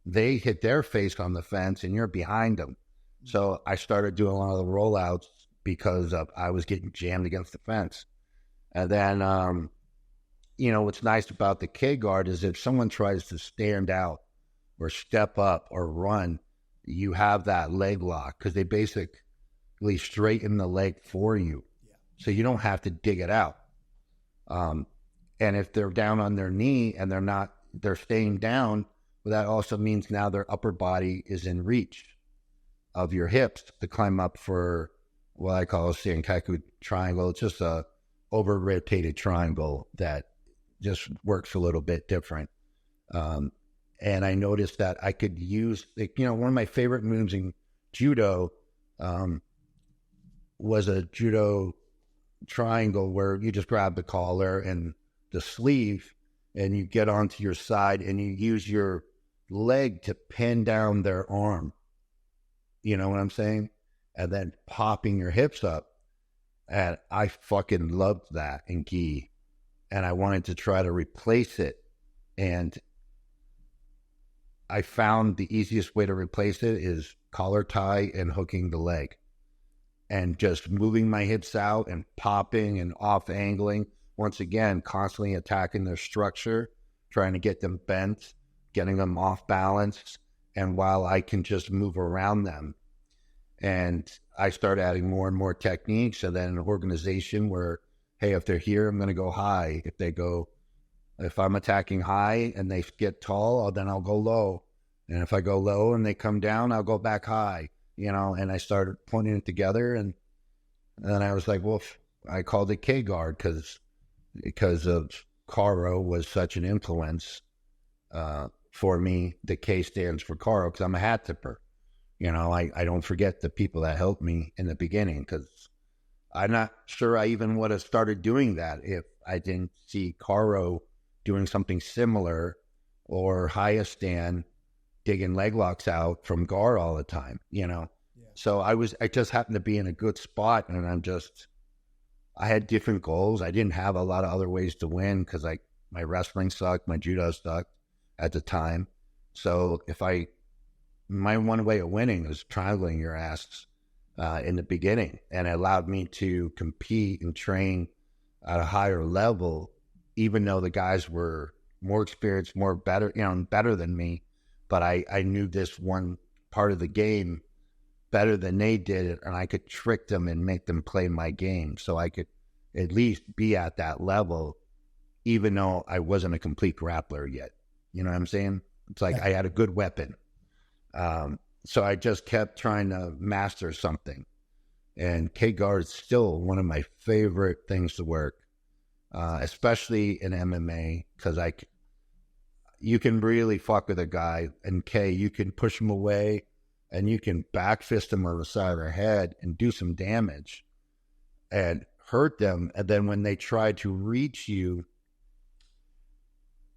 They hit their face on the fence, and you're behind them. So I started doing a lot of the rollouts because I was getting jammed against the fence. And then, what's nice about the K-guard is if someone tries to stand out or step up or run, you have that leg lock because they basically straighten the leg for you. Yeah. So you don't have to dig it out. And if they're down on their knee and they're staying down, well, that also means now their upper body is in reach of your hips to climb up for what I call a Sankaku triangle. It's just a over-rotated triangle that just works a little bit different. And I noticed that I could use, one of my favorite moves in judo was a judo triangle where you just grab the collar and the sleeve and you get onto your side and you use your leg to pin down their arm. You know what I'm saying? And then popping your hips up. And I fucking loved that in gi. And I wanted to try to replace it. And I found the easiest way to replace it is collar tie and hooking the leg and just moving my hips out and popping and off angling. Once again, constantly attacking their structure, trying to get them bent, getting them off balance. And while I can just move around them. And I start adding more and more techniques and then an organization where, hey, if they're here, I'm going to go high. If I'm attacking high and they get tall, then I'll go low. And if I go low and they come down, I'll go back high, and I started putting it together. And then I was like, well, I called it K-guard because of Caro was such an influence for me. The K stands for Caro because I'm a hat tipper. I don't forget the people that helped me in the beginning because I'm not sure I even would have started doing that if I didn't see Caro doing something similar or highest stand digging leg locks out from guard all the time, Yeah. So I just happened to be in a good spot and I had different goals. I didn't have a lot of other ways to win because my wrestling sucked, my judo sucked at the time. So my one way of winning was triangling your ass in the beginning, and it allowed me to compete and train at a higher level, even though the guys were more experienced, better than me. But I knew this one part of the game better than they did, and I could trick them and make them play my game. So I could at least be at that level, even though I wasn't a complete grappler yet. You know what I'm saying? It's like I had a good weapon. So I just kept trying to master something. And K-guard is still one of my favorite things to work, especially in MMA, because you can really fuck with a guy. And K, you can push him away, and you can back fist him on the side of their head and do some damage and hurt them. And then when they try to reach you,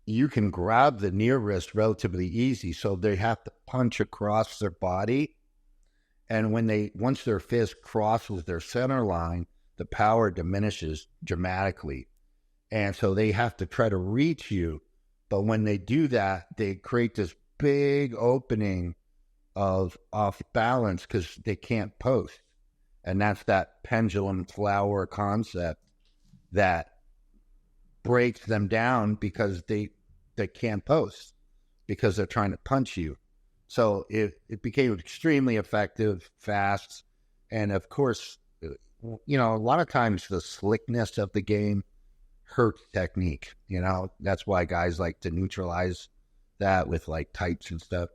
you can grab the near wrist relatively easy. So they have to punch across their body. And once their fist crosses their center line, the power diminishes dramatically. And so they have to try to reach you. But when they do that, they create this big opening of off balance because they can't post. And that's that pendulum flower concept that breaks them down because they can't post because they're trying to punch you. So it became extremely effective, fast, and of course, a lot of times the slickness of the game hurts technique. That's why guys like to neutralize that with like tights and stuff.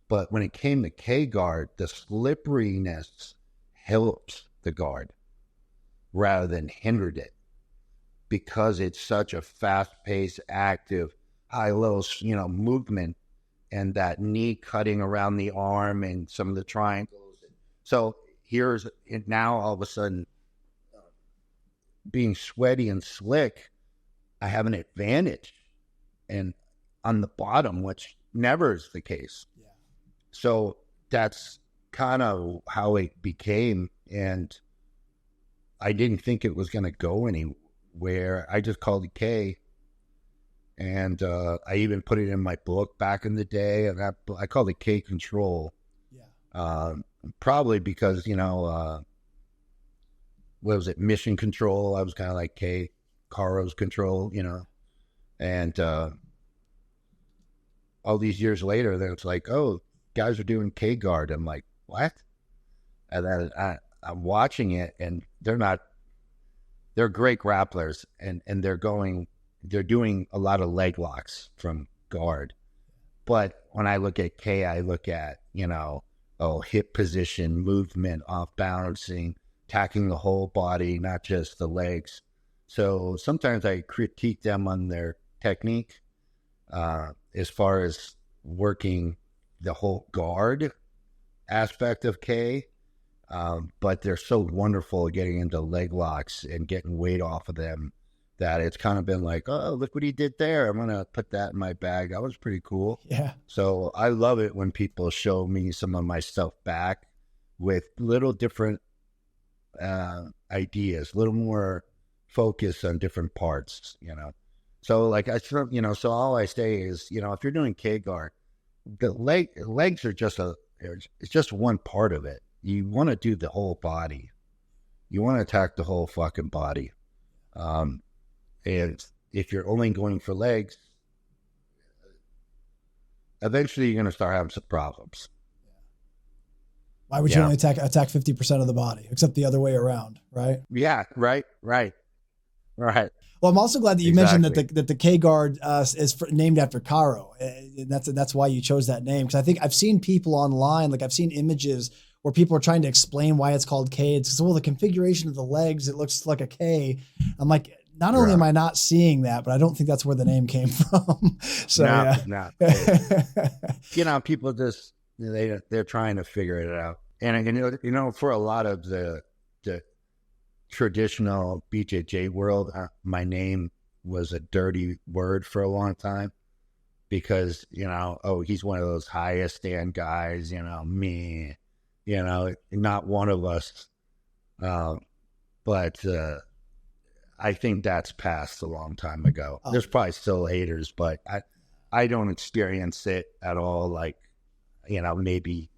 But when it came to K-guard, the slipperiness helps the guard rather than hindered it because it's such a fast-paced, active, high-low, movement, and that knee cutting around the arm and some of the triangles. So here's it now all of a sudden being sweaty and slick, I have an advantage and on the bottom, which never is the case. Yeah. So that's kind of how it became. And I didn't think it was going to go anywhere. I just called it K. And I even put it in my book back in the day, and I called it K Control. Yeah. Probably because what was it, Mission Control? I was kind of like K, Caro's Control, and all these years later, then it's like, oh, guys are doing K guard. I'm like, what? And then I'm watching it, and they're great grapplers, and they're doing a lot of leg locks from guard. But when I look at K, I look at, hip position, movement, off balancing, attacking the whole body, not just the legs. So sometimes I critique them on their technique as far as working the whole guard aspect of K. But they're so wonderful at getting into leg locks and getting weight off of them that it's kind of been like, oh, look what he did there. I'm going to put that in my bag. That was pretty cool. Yeah. So I love it when people show me some of my stuff back with little different ideas, a little more focus on different parts, So like so all I say is, if you're doing K-guard, the legs are it's just one part of it. You want to do the whole body. You want to attack the whole fucking body. And if you're only going for legs, eventually you're going to start having some problems. Why would you only attack 50% of the body, except the other way around, right? Yeah, right. Well, I'm also glad that you mentioned that the K guard is named after Caro. And that's why you chose that name. Because I think I've seen people online, like I've seen images where people are trying to explain why it's called K. It's because, well, the configuration of the legs, it looks like a K. I'm like, not only am I not seeing that, but I don't think that's where the name came from. So no. People just they're trying to figure it out, and for a lot of the traditional BJJ world, my name was a dirty word for a long time because he's one of those highest stand guys, me, not one of us, but. I think that's passed a long time ago. There's probably still haters, but I don't experience it at all like, maybe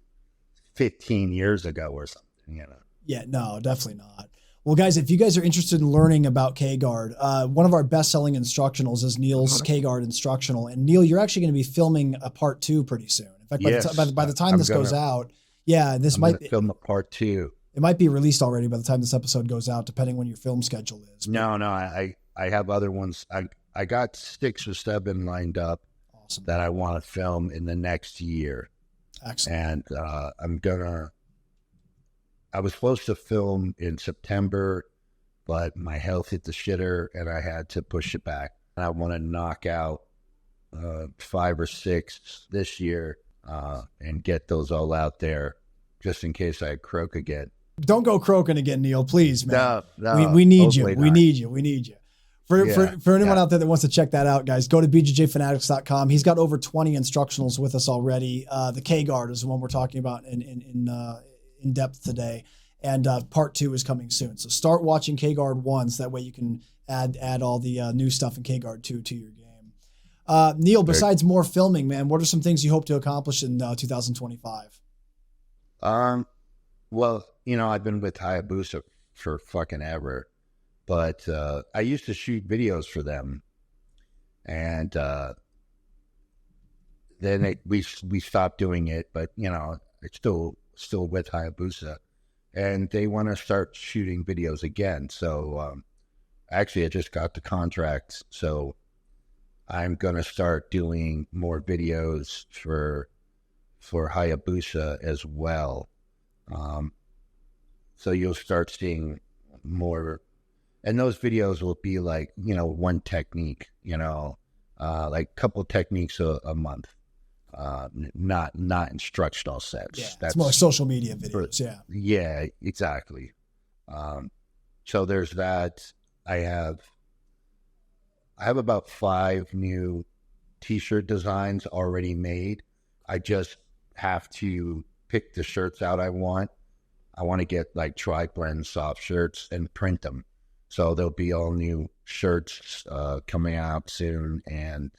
15 years ago or something, Yeah, no, definitely not. Well, guys, if you guys are interested in learning about K-Guard, one of our best-selling instructionals is Neil's K-Guard instructional. And Neil, you're actually going to be filming a part 2 pretty soon. In fact, Yes, by the time this goes out, this might be film a part 2. It might be released already by the time this episode goes out, depending when your film schedule is. No, I have other ones. I got 6 or 7 lined up. Awesome. That I want to film in the next year. Excellent. And I was supposed to film in September, but my health hit the shitter and I had to push it back. And I want to knock out 5 or 6 this year and get those all out there just in case I croak again. Don't go croaking again, Neil, please, man. No, we need you. We need you. For anyone out there that wants to check that out, guys, go to bjjfanatics.com. He's got over 20 instructionals with us already. The K-Guard is the one we're talking about in depth today, and part 2 is coming soon. So start watching K-Guard 1, so that way you can add all the new stuff in K-Guard 2 to your game. Neil, besides more filming, man, what are some things you hope to accomplish in 2025? Well, I've been with Hayabusa for fucking ever, but I used to shoot videos for them, and then we stopped doing it. But it's still with Hayabusa, and they want to start shooting videos again. So actually, I just got the contract, so I'm gonna start doing more videos for Hayabusa as well. So you'll start seeing more, and those videos will be like one technique, like a couple techniques a month. Not instructional sets. Yeah, that's more social media videos. Yeah, exactly. So there's that. I have about 5 new t-shirt designs already made. I just have to pick the shirts out I want. I want to get like tri-blend soft shirts and print them. So there'll be all new shirts coming out soon, and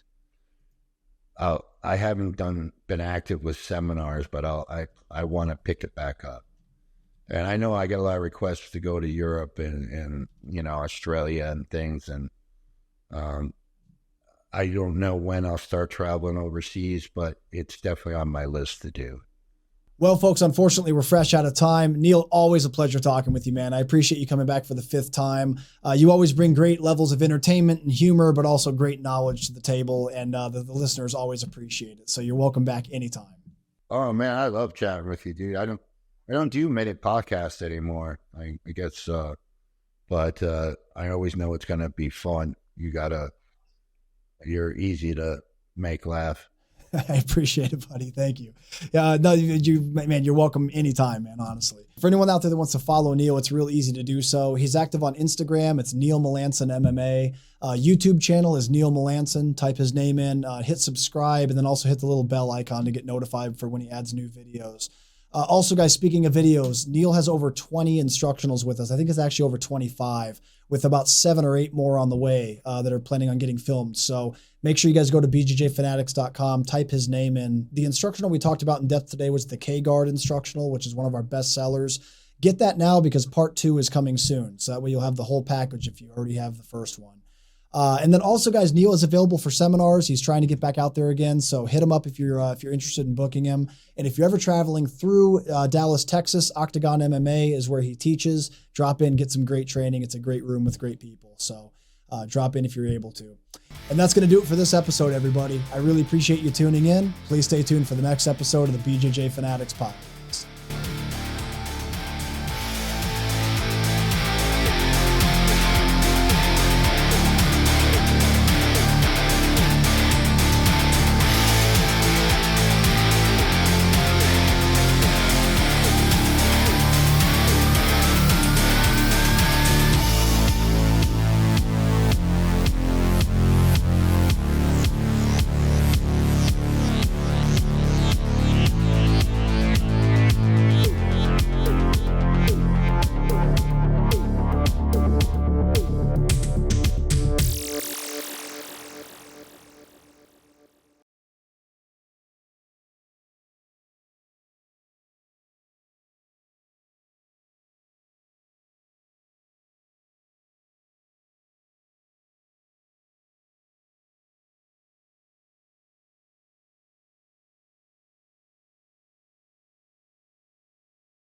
I haven't been active with seminars, but I want to pick it back up. And I know I get a lot of requests to go to Europe and Australia and things, and I don't know when I'll start traveling overseas, but it's definitely on my list to do. Well, folks, unfortunately, we're fresh out of time. Neil, always a pleasure talking with you, man. I appreciate you coming back for the 5th time. You always bring great levels of entertainment and humor, but also great knowledge to the table, and the listeners always appreciate it. So you're welcome back anytime. Oh, man, I love chatting with you, dude. I don't do minute podcasts anymore, I guess, but I always know it's going to be fun. You're easy to make laugh. I appreciate it, buddy. Thank you. No, you're welcome anytime, man, honestly. For anyone out there that wants to follow Neil, it's real easy to do so. He's active on Instagram. It's Neil Melanson MMA. YouTube channel is Neil Melanson. Type his name in, hit subscribe, and then also hit the little bell icon to get notified for when he adds new videos. Also, guys, speaking of videos, Neil has over 20 instructionals with us. I think it's actually over 25, with about 7 or 8 more on the way that are planning on getting filmed. So make sure you guys go to bjjfanatics.com, type his name in. The instructional we talked about in depth today was the K-Guard instructional, which is one of our best sellers. Get that now because part 2 is coming soon. So that way you'll have the whole package if you already have the first one. And then also, guys, Neil is available for seminars. He's trying to get back out there again. So hit him up if you're interested in booking him. And if you're ever traveling through Dallas, Texas, Octagon MMA is where he teaches. Drop in, get some great training. It's a great room with great people. So drop in if you're able to. And that's going to do it for this episode, everybody. I really appreciate you tuning in. Please stay tuned for the next episode of the BJJ Fanatics podcast.